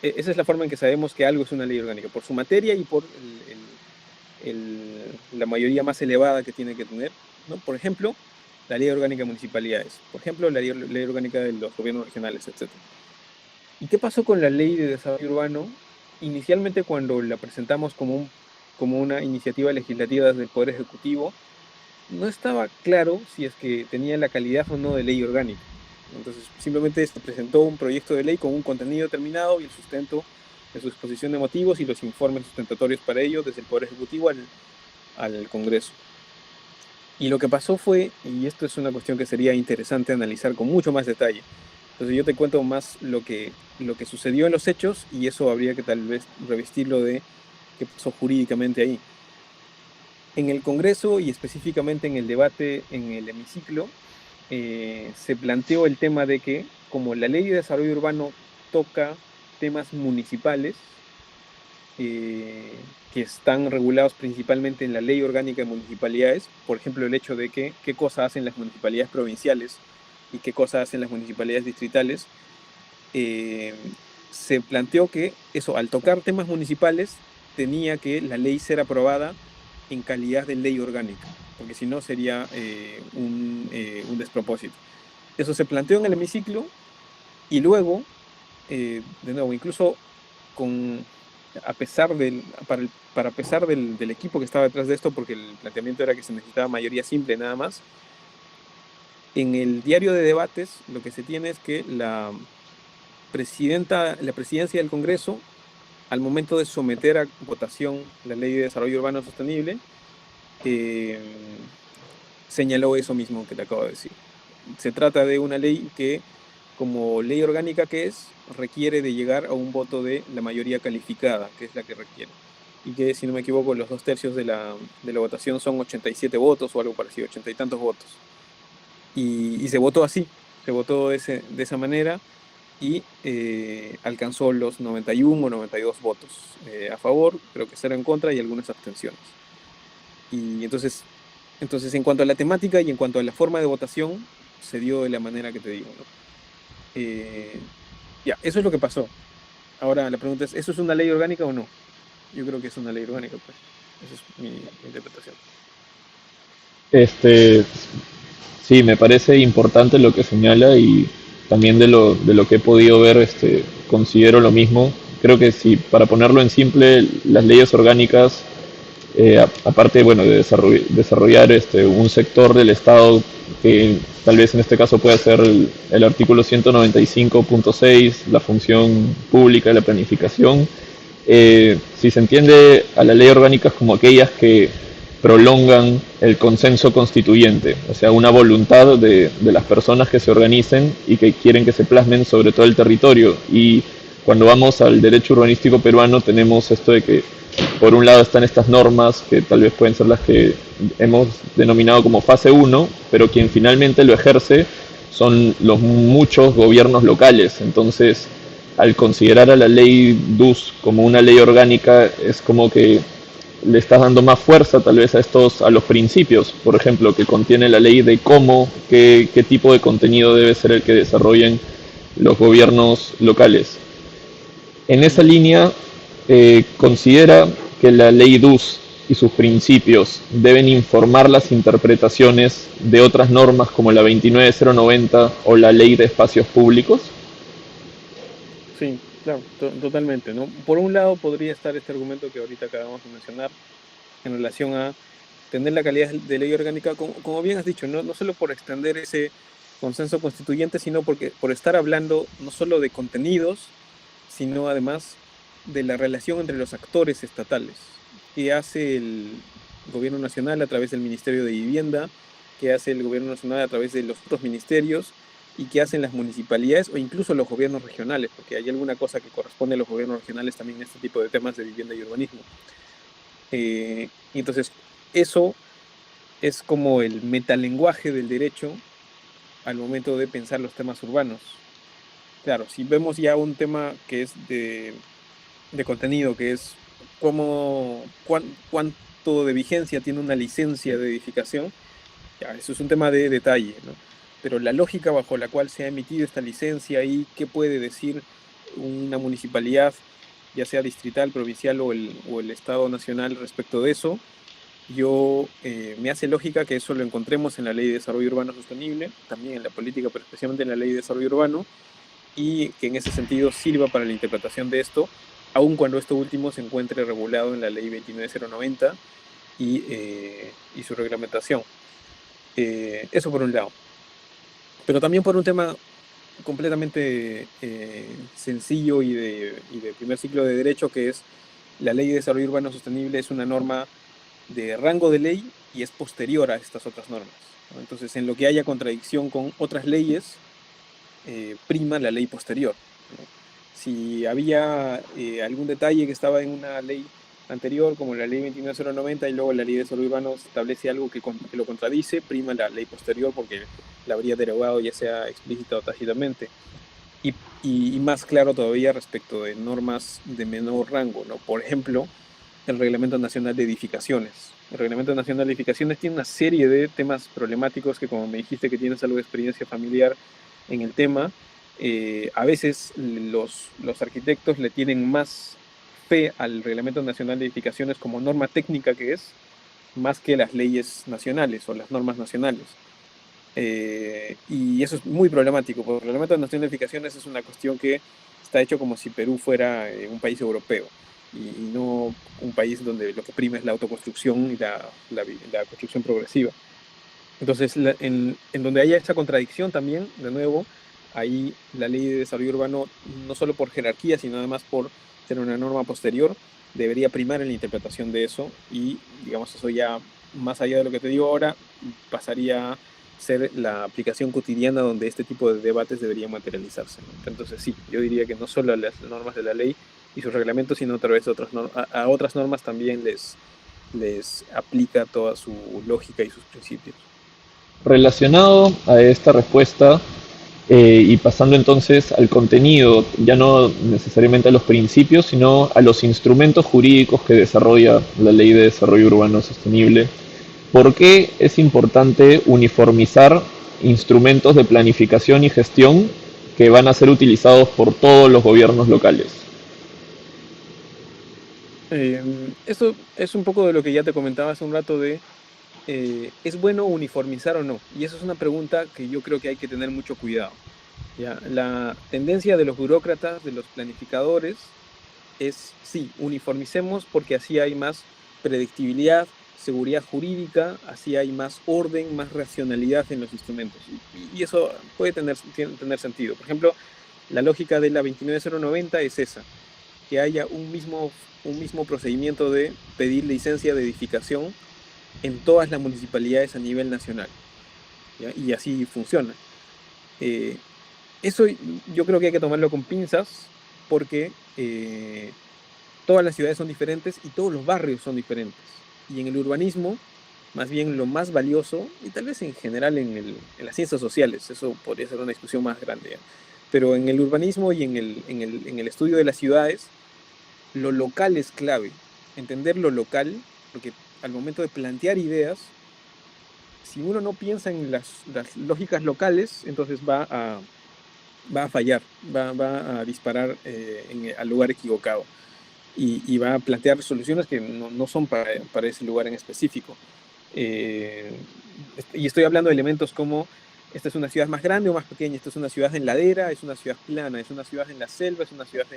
Esa es la forma en que sabemos que algo es una ley orgánica, por su materia y por la mayoría más elevada que tiene que tener, ¿no? Por ejemplo, la ley orgánica de municipalidades, por ejemplo, ley orgánica de los gobiernos regionales, etcétera. ¿Y qué pasó con la ley de desarrollo urbano? Inicialmente cuando la presentamos como una iniciativa legislativa desde el Poder Ejecutivo, no estaba claro si es que tenía la calidad o no de ley orgánica. Entonces, simplemente se presentó un proyecto de ley con un contenido determinado y el sustento de su exposición de motivos y los informes sustentatorios para ello desde el Poder Ejecutivo al Congreso. Y lo que pasó fue, y esto es una cuestión que sería interesante analizar con mucho más detalle. Entonces yo te cuento más lo que sucedió en los hechos y eso habría que tal vez revestirlo de qué pasó jurídicamente ahí. En el Congreso y específicamente en el debate en el hemiciclo, se planteó el tema de que como la ley de desarrollo urbano toca temas municipales, que están regulados principalmente en la ley orgánica de municipalidades, por ejemplo, el hecho de que qué cosa hacen las municipalidades provinciales y qué cosa hacen las municipalidades distritales, eh, se planteó que eso, al tocar temas municipales, tenía que la ley ser aprobada en calidad de ley orgánica, porque si no sería un despropósito. Eso se planteó en el hemiciclo y luego, de nuevo, incluso con, a pesar para pesar del equipo que estaba detrás de esto, porque el planteamiento era que se necesitaba mayoría simple nada más, en el diario de debates lo que se tiene es que la presidencia del Congreso, al momento de someter a votación la Ley de Desarrollo Urbano Sostenible, eh, señaló eso mismo que te acabo de decir. Se trata de una ley que, como ley orgánica que es, requiere de llegar a un voto de la mayoría calificada, que es la que requiere. Y que, si no me equivoco, los 2/3 de la votación son 87 votos o algo parecido, 80 y tantos votos. Y se votó así, se votó de esa manera y alcanzó los 91 o 92 votos a favor, creo que 0 en contra y algunas abstenciones. Y entonces, en cuanto a la temática y en cuanto a la forma de votación, se dio de la manera que te digo, ¿no? Eh, ya, eso es lo que pasó. Ahora la pregunta es, ¿eso es una ley orgánica o no? Yo creo que es una ley orgánica, pues. Esa es mi interpretación. Este, sí, me parece importante lo que señala y también de lo que he podido ver, considero lo mismo. Creo que si, para ponerlo en simple, las leyes orgánicas, aparte, bueno, de desarrollar un sector del Estado que tal vez en este caso pueda ser el artículo 195.6, la función pública de la planificación, si se entiende a la ley orgánica como aquellas que prolongan el consenso constituyente, o sea, una voluntad de las personas que se organicen y que quieren que se plasmen sobre todo el territorio. Y cuando vamos al derecho urbanístico peruano tenemos esto de que por un lado están estas normas que tal vez pueden ser las que hemos denominado como fase uno, pero quien finalmente lo ejerce son los muchos gobiernos locales. Entonces, al considerar a la ley DUS como una ley orgánica, es como que le estás dando más fuerza tal vez a los principios, por ejemplo, que contiene la ley de cómo, qué tipo de contenido debe ser el que desarrollen los gobiernos locales. En esa Ujú. línea, considera que la ley DUS y sus principios deben informar las interpretaciones de otras normas como la 29090 o la ley de espacios públicos. Sí, claro, totalmente, ¿no? Por un lado podría estar este argumento que ahorita acabamos de mencionar en relación a tener la calidad de ley orgánica, como bien has dicho, ¿no? No solo por extender ese consenso constituyente, sino porque por estar hablando no solo de contenidos, sino además de la relación entre los actores estatales. ¿Qué hace el gobierno nacional a través del Ministerio de Vivienda? ¿Qué hace el gobierno nacional a través de los otros ministerios? y qué hacen las municipalidades o incluso los gobiernos regionales, porque hay alguna cosa que corresponde a los gobiernos regionales también en este tipo de temas de vivienda y urbanismo. Y entonces, eso es como el metalenguaje del derecho al momento de pensar los temas urbanos. Claro, si vemos ya un tema que es de contenido, que es cuánto de vigencia tiene una licencia de edificación, ya, eso es un tema de detalle, ¿no? Pero la lógica bajo la cual se ha emitido esta licencia y qué puede decir una municipalidad, ya sea distrital, provincial o el Estado nacional respecto de eso, me hace lógica que eso lo encontremos en la Ley de Desarrollo Urbano Sostenible, también en la política, pero especialmente en la Ley de Desarrollo Urbano, y que en ese sentido sirva para la interpretación de esto, aun cuando esto último se encuentre regulado en la Ley 29090 y su reglamentación. Eso por un lado. Pero también por un tema completamente sencillo y de primer ciclo de derecho, que es la Ley de Desarrollo Urbano Sostenible es una norma de rango de ley y es posterior a estas otras normas, ¿no? Entonces, en lo que haya contradicción con otras leyes, prima la ley posterior, ¿no? Si había algún detalle que estaba en una ley anterior, como la ley 29090, y luego la ley de desarrollo urbano establece algo que lo contradice, prima la ley posterior porque la habría derogado ya sea explícita o tácitamente. Y más claro todavía respecto de normas de menor rango, ¿no? Por ejemplo, el Reglamento Nacional de Edificaciones. El Reglamento Nacional de Edificaciones tiene una serie de temas problemáticos que, como me dijiste que tienes algo de experiencia familiar en el tema, a veces los arquitectos le tienen más fe al Reglamento Nacional de Edificaciones como norma técnica que es, más que las leyes nacionales o las normas nacionales. Y eso es muy problemático, porque el Reglamento Nacional de Edificaciones es una cuestión que está hecho como si Perú fuera un país europeo y no un país donde lo que prima es la autoconstrucción y la construcción progresiva. Entonces, en donde haya esa contradicción también, de nuevo, ahí la ley de desarrollo urbano, no solo por jerarquía, sino además por ser una norma posterior, debería primar en la interpretación de eso y, digamos, eso ya, más allá de lo que te digo ahora, pasaría a ser la aplicación cotidiana donde este tipo de debates deberían materializarse, ¿no? Entonces, sí, yo diría que no solo a las normas de la ley y sus reglamentos, sino a través de a otras normas también les aplica toda su lógica y sus principios. Relacionado a esta respuesta, y pasando entonces al contenido, ya no necesariamente a los principios, sino a los instrumentos jurídicos que desarrolla la Ley de Desarrollo Urbano Sostenible, ¿por qué es importante uniformizar instrumentos de planificación y gestión que van a ser utilizados por todos los gobiernos locales? Esto es un poco de lo que ya te comentaba hace un rato de, ¿es bueno uniformizar o no? Y eso es una pregunta que yo creo que hay que tener mucho cuidado, ¿ya? La tendencia de los burócratas, de los planificadores, es, sí, uniformicemos porque así hay más predictibilidad, seguridad jurídica, así hay más orden, más racionalidad en los instrumentos. Y eso puede tener sentido. Por ejemplo, la lógica de la 29090 es esa, que haya un mismo procedimiento de pedir licencia de edificación en todas las municipalidades a nivel nacional, ¿ya? Y así funciona. Eh, Eso yo creo que hay que tomarlo con pinzas porque todas las ciudades son diferentes y todos los barrios son diferentes. Y en el urbanismo, más bien lo más valioso, y tal vez en general en las ciencias sociales, eso podría ser una discusión más grande, ¿ya? Pero en el urbanismo y en el estudio de las ciudades, lo local es clave. Entender lo local, porque al momento de plantear ideas, si uno no piensa en las lógicas locales, entonces va a fallar, va a disparar al lugar equivocado y va a plantear soluciones que no son para ese lugar en específico. Y estoy hablando de elementos como, esta es una ciudad más grande o más pequeña, esta es una ciudad en ladera, es una ciudad plana, es una ciudad en la selva, es una ciudad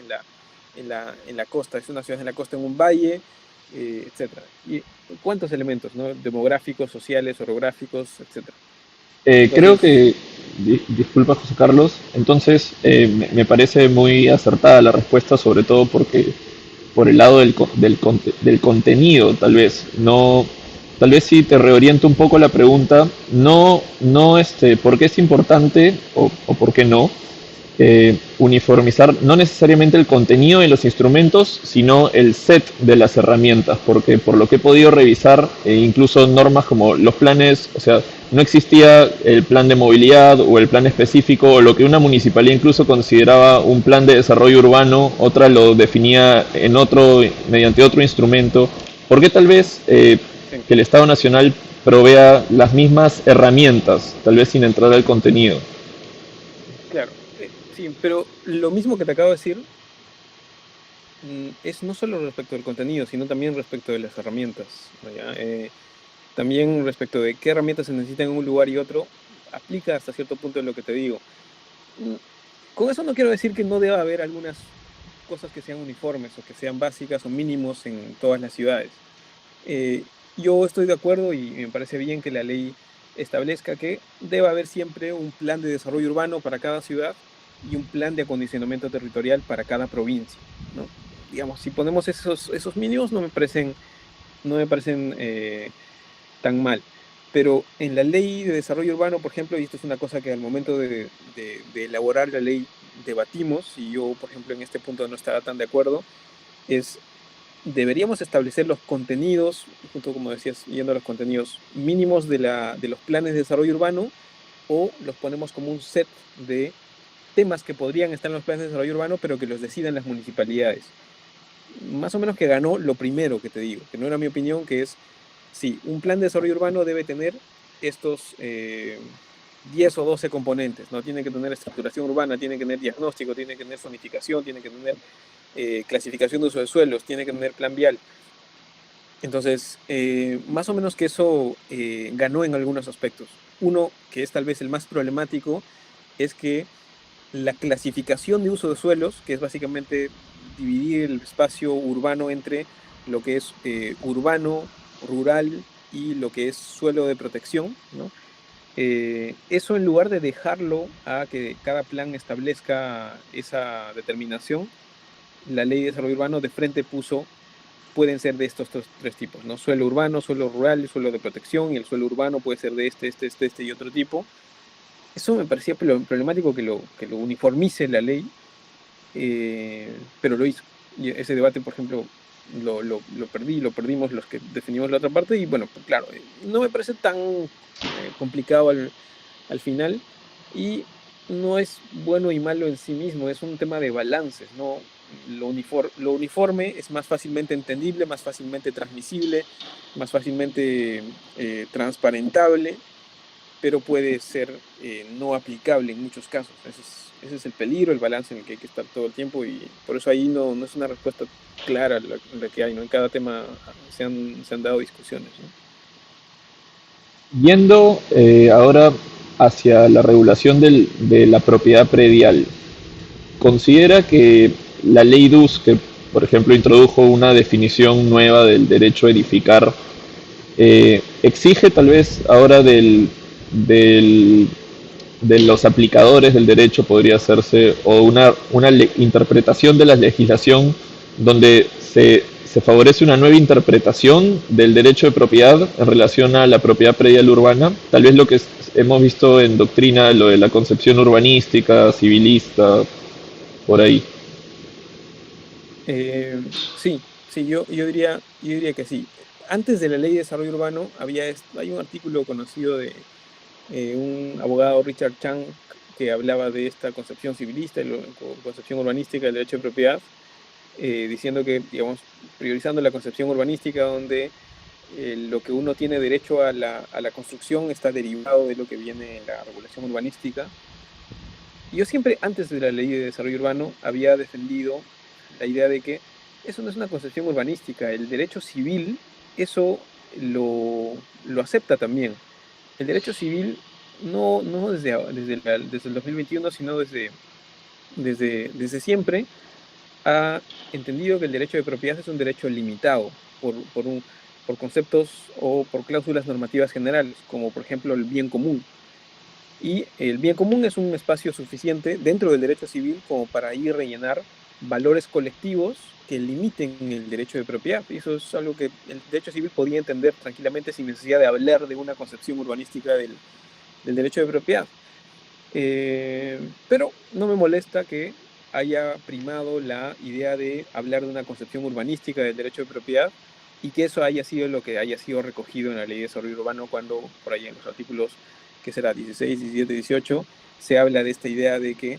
en la costa, es una ciudad en la costa en un valle, etcétera. Y cuántos elementos, ¿no? Demográficos, sociales, orográficos, etcétera. Creo Entonces, que, disculpa José Carlos, entonces me parece muy acertada la respuesta, sobre todo porque por el lado del contenido, tal vez, no tal vez sí te reoriento un poco la pregunta, no por qué es importante o por qué no uniformizar no necesariamente el contenido de los instrumentos, sino el set de las herramientas, porque por lo que he podido revisar, incluso normas como los planes, o sea, no existía el plan de movilidad o el plan específico, o lo que una municipalidad incluso consideraba un plan de desarrollo urbano, otra lo definía en otro, mediante otro instrumento. ¿Por qué tal vez Sí, que el Estado Nacional provea las mismas herramientas, tal vez sin entrar al contenido? claro. Sí, pero lo mismo que te acabo de decir es no solo respecto del contenido, sino también respecto de las herramientas, ¿no? ¿Ya? También respecto de qué herramientas se necesitan en un lugar y otro, aplica hasta cierto punto lo que te digo. Mm, Con eso no quiero decir que no deba haber algunas cosas que sean uniformes o que sean básicas o mínimos en todas las ciudades. Yo estoy de acuerdo y me parece bien que la ley establezca que debe haber siempre un plan de desarrollo urbano para cada ciudad y un plan de acondicionamiento territorial para cada provincia, ¿no? Digamos, si ponemos esos mínimos no me parecen tan mal. Pero en la ley de desarrollo urbano, por ejemplo, y esto es una cosa que al momento de elaborar la ley debatimos, y yo, por ejemplo, en este punto no estaba tan de acuerdo, es deberíamos establecer los contenidos, junto como decías, yendo a los contenidos mínimos de los planes de desarrollo urbano, o los ponemos como un set de temas que podrían estar en los planes de desarrollo urbano, pero que los decidan las municipalidades. Más o menos que ganó lo primero que te digo, que no era mi opinión, que es, sí, un plan de desarrollo urbano debe tener estos 10 o 12 componentes, ¿no? Tiene que tener estructuración urbana, tiene que tener diagnóstico, tiene que tener zonificación, tiene que tener clasificación de uso de suelos, tiene que tener plan vial. Entonces, más o menos que eso ganó en algunos aspectos. Uno, que es tal vez el más problemático, es que la clasificación de uso de suelos, que es básicamente dividir el espacio urbano entre lo que es urbano, rural y lo que es suelo de protección, ¿no? Eso en lugar de dejarlo a que cada plan establezca esa determinación, la ley de desarrollo urbano de frente puso pueden ser de estos tres tipos, ¿no? Suelo urbano, suelo rural, suelo de protección, y el suelo urbano puede ser de este y otro tipo. Eso me parecía problemático que lo uniformice la ley, pero lo hizo. Y ese debate, por ejemplo, lo perdimos los que definimos la otra parte, y bueno, pues claro, no me parece tan complicado al final, y no es bueno y malo en sí mismo, es un tema de balances, ¿no? Lo uniforme es más fácilmente entendible, más fácilmente transmisible, más fácilmente transparentable, pero puede ser no aplicable en muchos casos. Ese es el peligro, el balance en el que hay que estar todo el tiempo, y por eso ahí no es una respuesta clara la que hay, ¿no? En cada tema se han dado discusiones, ¿no? Yendo ahora hacia la regulación de la propiedad predial, considera que la ley DUS, que por ejemplo introdujo una definición nueva del derecho a edificar, exige tal vez ahora de los aplicadores del derecho, podría hacerse, o una interpretación de la legislación donde se favorece una nueva interpretación del derecho de propiedad en relación a la propiedad predial urbana, tal vez lo que hemos visto en doctrina, lo de la concepción urbanística, civilista, por ahí. Sí, sí, yo diría que sí. Antes de la ley de desarrollo urbano hay un artículo conocido de un abogado, Richard Chang, que hablaba de esta concepción civilista y concepción urbanística del derecho de propiedad, diciendo que, digamos, priorizando la concepción urbanística, donde lo que uno tiene derecho a la construcción está derivado de lo que viene en la regulación urbanística. Y yo siempre, antes de la ley de desarrollo urbano, había defendido la idea de que eso no es una concepción urbanística. El derecho civil, eso lo acepta también. El derecho civil no desde el 2021, sino desde siempre, ha entendido que el derecho de propiedad es un derecho limitado por conceptos o por cláusulas normativas generales, como por ejemplo el bien común. Y el bien común es un espacio suficiente dentro del derecho civil como para ir rellenar valores colectivos que limiten el derecho de propiedad. Y eso es algo que el derecho civil podía entender tranquilamente sin necesidad de hablar de una concepción urbanística del derecho de propiedad. Pero no me molesta que haya primado la idea de hablar de una concepción urbanística del derecho de propiedad y que eso haya sido lo que haya sido recogido en la Ley de Desarrollo Urbano cuando, por ahí en los artículos, que será 16, 17, 18, se habla de esta idea de que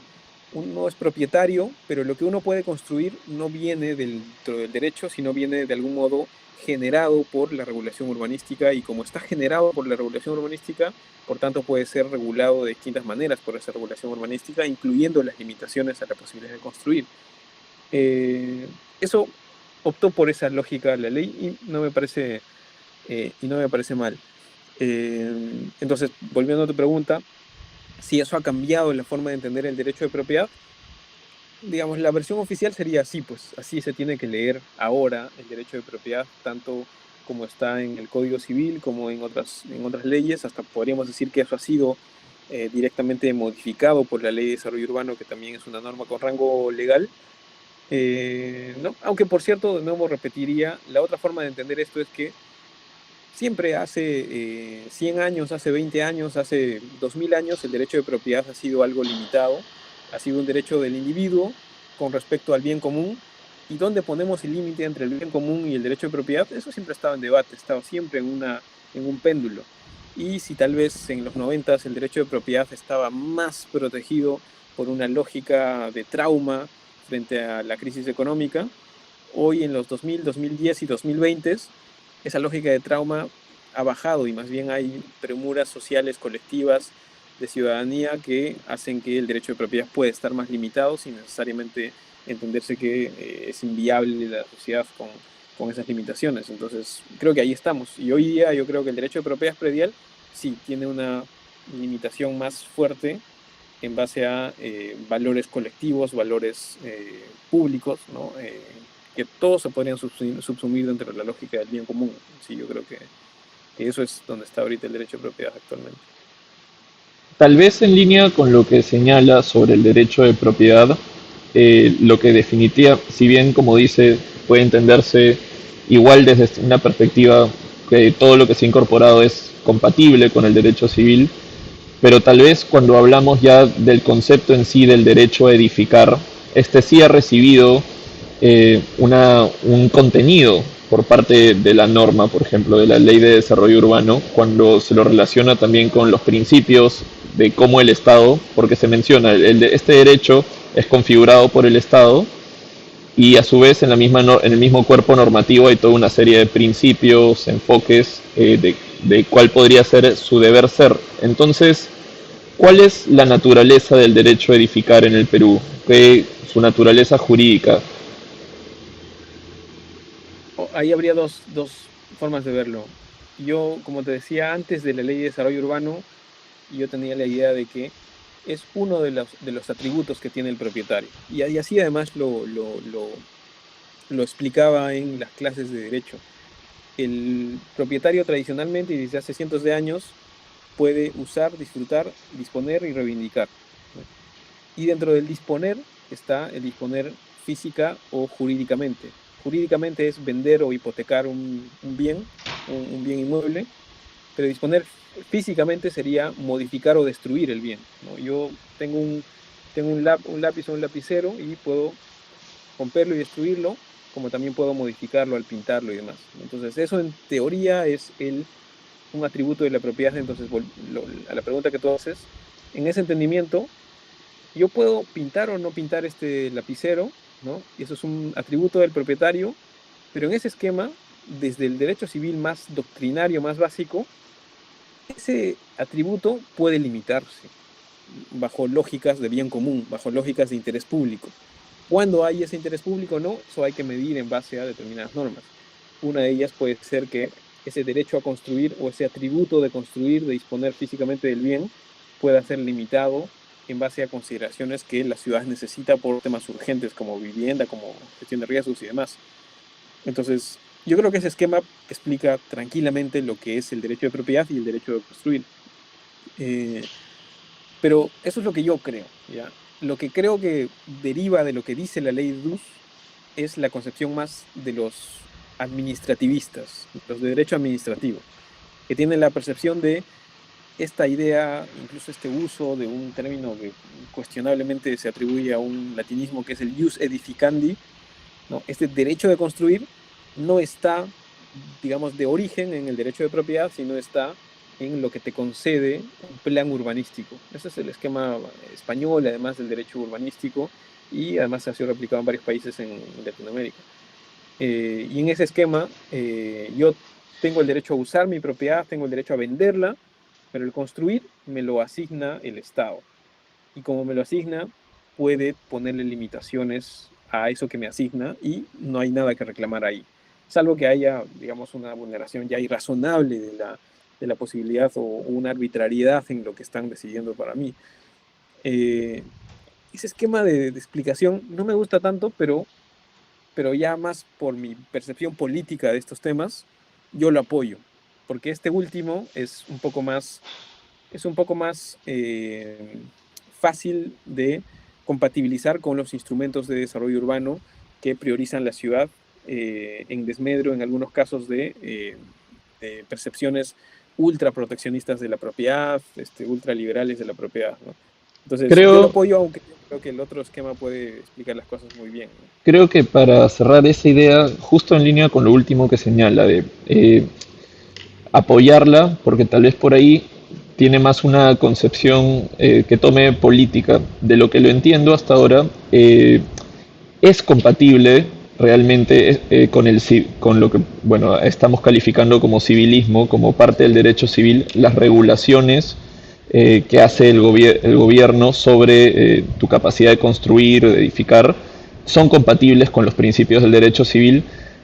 uno es propietario, pero lo que uno puede construir no viene dentro del derecho, sino viene de algún modo generado por la regulación urbanística, y como está generado por la regulación urbanística, por tanto puede ser regulado de distintas maneras por esa regulación urbanística, incluyendo las limitaciones a la posibilidad de construir. Eso optó por esa lógica la ley y no me parece mal. Entonces, volviendo a tu pregunta, si eso ha cambiado la forma de entender el derecho de propiedad, digamos, la versión oficial sería así, pues así se tiene que leer ahora el derecho de propiedad, tanto como está en el Código Civil como en otras leyes. Hasta podríamos decir que eso ha sido directamente modificado por la Ley de Desarrollo Urbano, que también es una norma con rango legal. ¿No? Aunque, por cierto, de nuevo repetiría, la otra forma de entender esto es que siempre hace 100 años, hace 20 años, hace 2000 años, el derecho de propiedad ha sido algo limitado, ha sido un derecho del individuo con respecto al bien común. ¿Y dónde ponemos el límite entre el bien común y el derecho de propiedad? Eso siempre ha estado en debate, ha estado siempre en un péndulo. Y si tal vez en los 90 el derecho de propiedad estaba más protegido por una lógica de trauma frente a la crisis económica, hoy en los 2000, 2010 y 2020 esa lógica de trauma ha bajado y más bien hay premuras sociales colectivas de ciudadanía que hacen que el derecho de propiedad pueda estar más limitado sin necesariamente entenderse que es inviable la sociedad con esas limitaciones. Entonces, creo que ahí estamos. Y hoy día yo creo que el derecho de propiedad predial sí tiene una limitación más fuerte en base a valores colectivos, valores públicos, ¿no? Que todos se podrían subsumir dentro de la lógica del bien común. Sí, yo creo que eso es donde está ahorita el derecho de propiedad actualmente. Tal vez en línea con lo que señala sobre el derecho de propiedad, lo que definitiva, si bien como dice, puede entenderse igual desde una perspectiva que todo lo que se ha incorporado es compatible con el derecho civil, pero tal vez cuando hablamos ya del concepto en sí del derecho a edificar, este sí ha recibido un contenido por parte de la norma, por ejemplo, de la Ley de Desarrollo Urbano, cuando se lo relaciona también con los principios de cómo el Estado, porque se menciona, este derecho es configurado por el Estado y a su vez en, en el mismo cuerpo normativo hay toda una serie de principios, enfoques de cuál podría ser su deber ser. Entonces, ¿cuál es la naturaleza del derecho a edificar en el Perú? ¿Qué su naturaleza jurídica? Ahí habría dos formas de verlo. Yo, como te decía, antes de la Ley de Desarrollo Urbano, yo tenía la idea de que es uno de los atributos que tiene el propietario. Y así además lo explicaba en las clases de derecho. El propietario tradicionalmente y desde hace cientos de años puede usar, disfrutar, disponer y reivindicar, ¿no? Y dentro del disponer está el disponer física o jurídicamente. Jurídicamente es vender o hipotecar un bien, un bien inmueble, pero disponer físicamente sería modificar o destruir el bien, ¿no? Yo tengo un lápiz o un lapicero y puedo romperlo y destruirlo, como también puedo modificarlo al pintarlo y demás. Entonces, eso en teoría es un atributo de la propiedad. Entonces, a la pregunta que tú haces, en ese entendimiento, yo puedo pintar o no pintar este lapicero, ¿no? Y eso es un atributo del propietario, pero en ese esquema, desde el derecho civil más doctrinario, más básico, ese atributo puede limitarse bajo lógicas de bien común, bajo lógicas de interés público. Cuando hay ese interés público o no, eso hay que medir en base a determinadas normas. Una de ellas puede ser que ese derecho a construir o ese atributo de construir, de disponer físicamente del bien, pueda ser limitado en base a consideraciones que la ciudad necesita por temas urgentes como vivienda, como gestión de riesgos y demás. Entonces, yo creo que ese esquema explica tranquilamente lo que es el derecho de propiedad y el derecho de construir. Pero eso es lo que yo creo, ¿ya? lo que creo que deriva de lo que dice la ley DUS es la concepción más de los administrativistas, los de derecho administrativo, que tienen la percepción de esta idea, incluso este uso de un término que cuestionablemente se atribuye a un latinismo que es el jus edificandi, ¿no? Este derecho de construir no está, digamos, de origen en el derecho de propiedad, sino está en lo que te concede un plan urbanístico. Ese es el esquema español, además del derecho urbanístico, y además ha sido replicado en varios países en Latinoamérica. Y en ese esquema, yo tengo el derecho a usar mi propiedad, tengo el derecho a venderla, pero el construir me lo asigna el Estado. Y como me lo asigna, puede ponerle limitaciones a eso que me asigna y no hay nada que reclamar ahí. Salvo que haya, digamos, una vulneración ya irrazonable de la posibilidad o una arbitrariedad en lo que están decidiendo para mí. Ese esquema de explicación no me gusta tanto, pero ya más por mi percepción política de estos temas, yo lo apoyo, porque este último es un poco más fácil de compatibilizar con los instrumentos de desarrollo urbano que priorizan la ciudad en desmedro, en algunos casos, de percepciones ultra proteccionistas de la propiedad, ultra liberales de la propiedad, ¿no? Entonces, yo lo Creo, apoyo, aunque creo que el otro esquema puede explicar las cosas muy bien, ¿no? creo que para cerrar esa idea, justo en línea con lo último que señala, de apoyarla, porque tal vez por ahí tiene más una concepción que tome política. De lo que lo entiendo hasta ahora, es compatible realmente con lo que bueno, estamos calificando como civilismo, como parte del derecho civil, las regulaciones que hace el gobierno sobre tu capacidad de construir, de edificar, son compatibles con los principios del derecho civil.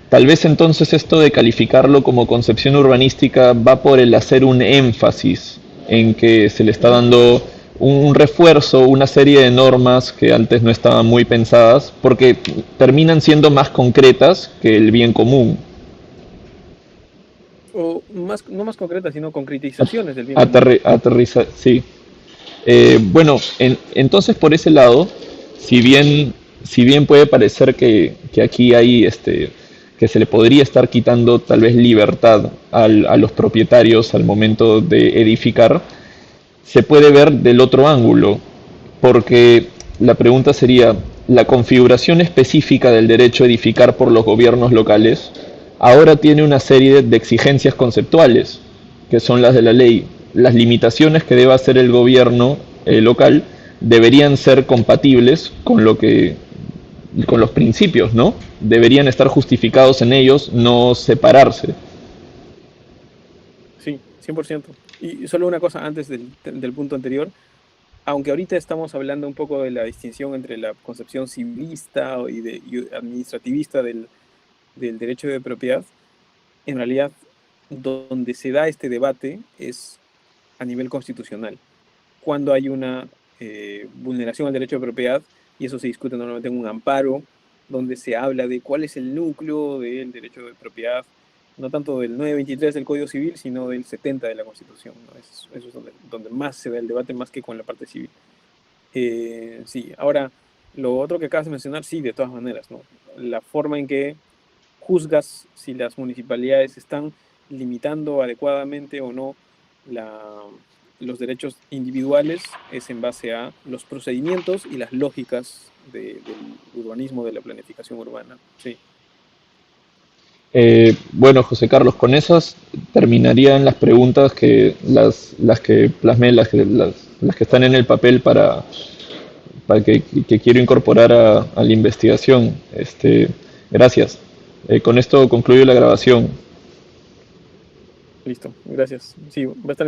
Tal vez entonces esto de calificarlo como concepción urbanística va por el hacer un énfasis en que se le está dando un refuerzo, una serie de normas que antes no estaban muy pensadas, porque terminan siendo más concretas que el bien común. O más, no más concretas, sino concretizaciones del bien común. Aterriza, sí. Bueno, entonces por ese lado, si bien puede parecer que aquí hay que se le podría estar quitando tal vez libertad a los propietarios al momento de edificar, se puede ver del otro ángulo, porque la pregunta sería, la configuración específica del derecho a edificar por los gobiernos locales ahora tiene una serie de exigencias conceptuales, que son las de la ley. Las limitaciones que deba hacer el gobierno local deberían ser compatibles con los principios, ¿no? Deberían estar justificados en ellos, no separarse. Sí, 100%. Y solo una cosa antes del punto anterior. Aunque ahorita estamos hablando un poco de la distinción entre la concepción civilista y administrativista del derecho de propiedad, en realidad donde se da este debate es a nivel constitucional. Cuando hay una vulneración al derecho de propiedad, y eso se discute normalmente en un amparo, donde se habla de cuál es el núcleo del derecho de propiedad, no tanto del 923 del Código Civil, sino del 70 de la Constitución, ¿no? Eso es donde más se da el debate, más que con la parte civil. Sí, ahora, lo otro que acabas de mencionar, sí, de todas maneras, ¿no? La forma en que juzgas si las municipalidades están limitando adecuadamente o no los derechos individuales es en base a los procedimientos y las lógicas del urbanismo, de la planificación urbana. Sí. Bueno, José Carlos, con esas terminarían las preguntas las que plasmé, las que están en el papel para que quiero incorporar a la investigación. Gracias. Con esto concluyo la grabación. Listo, gracias. Sí, va a estar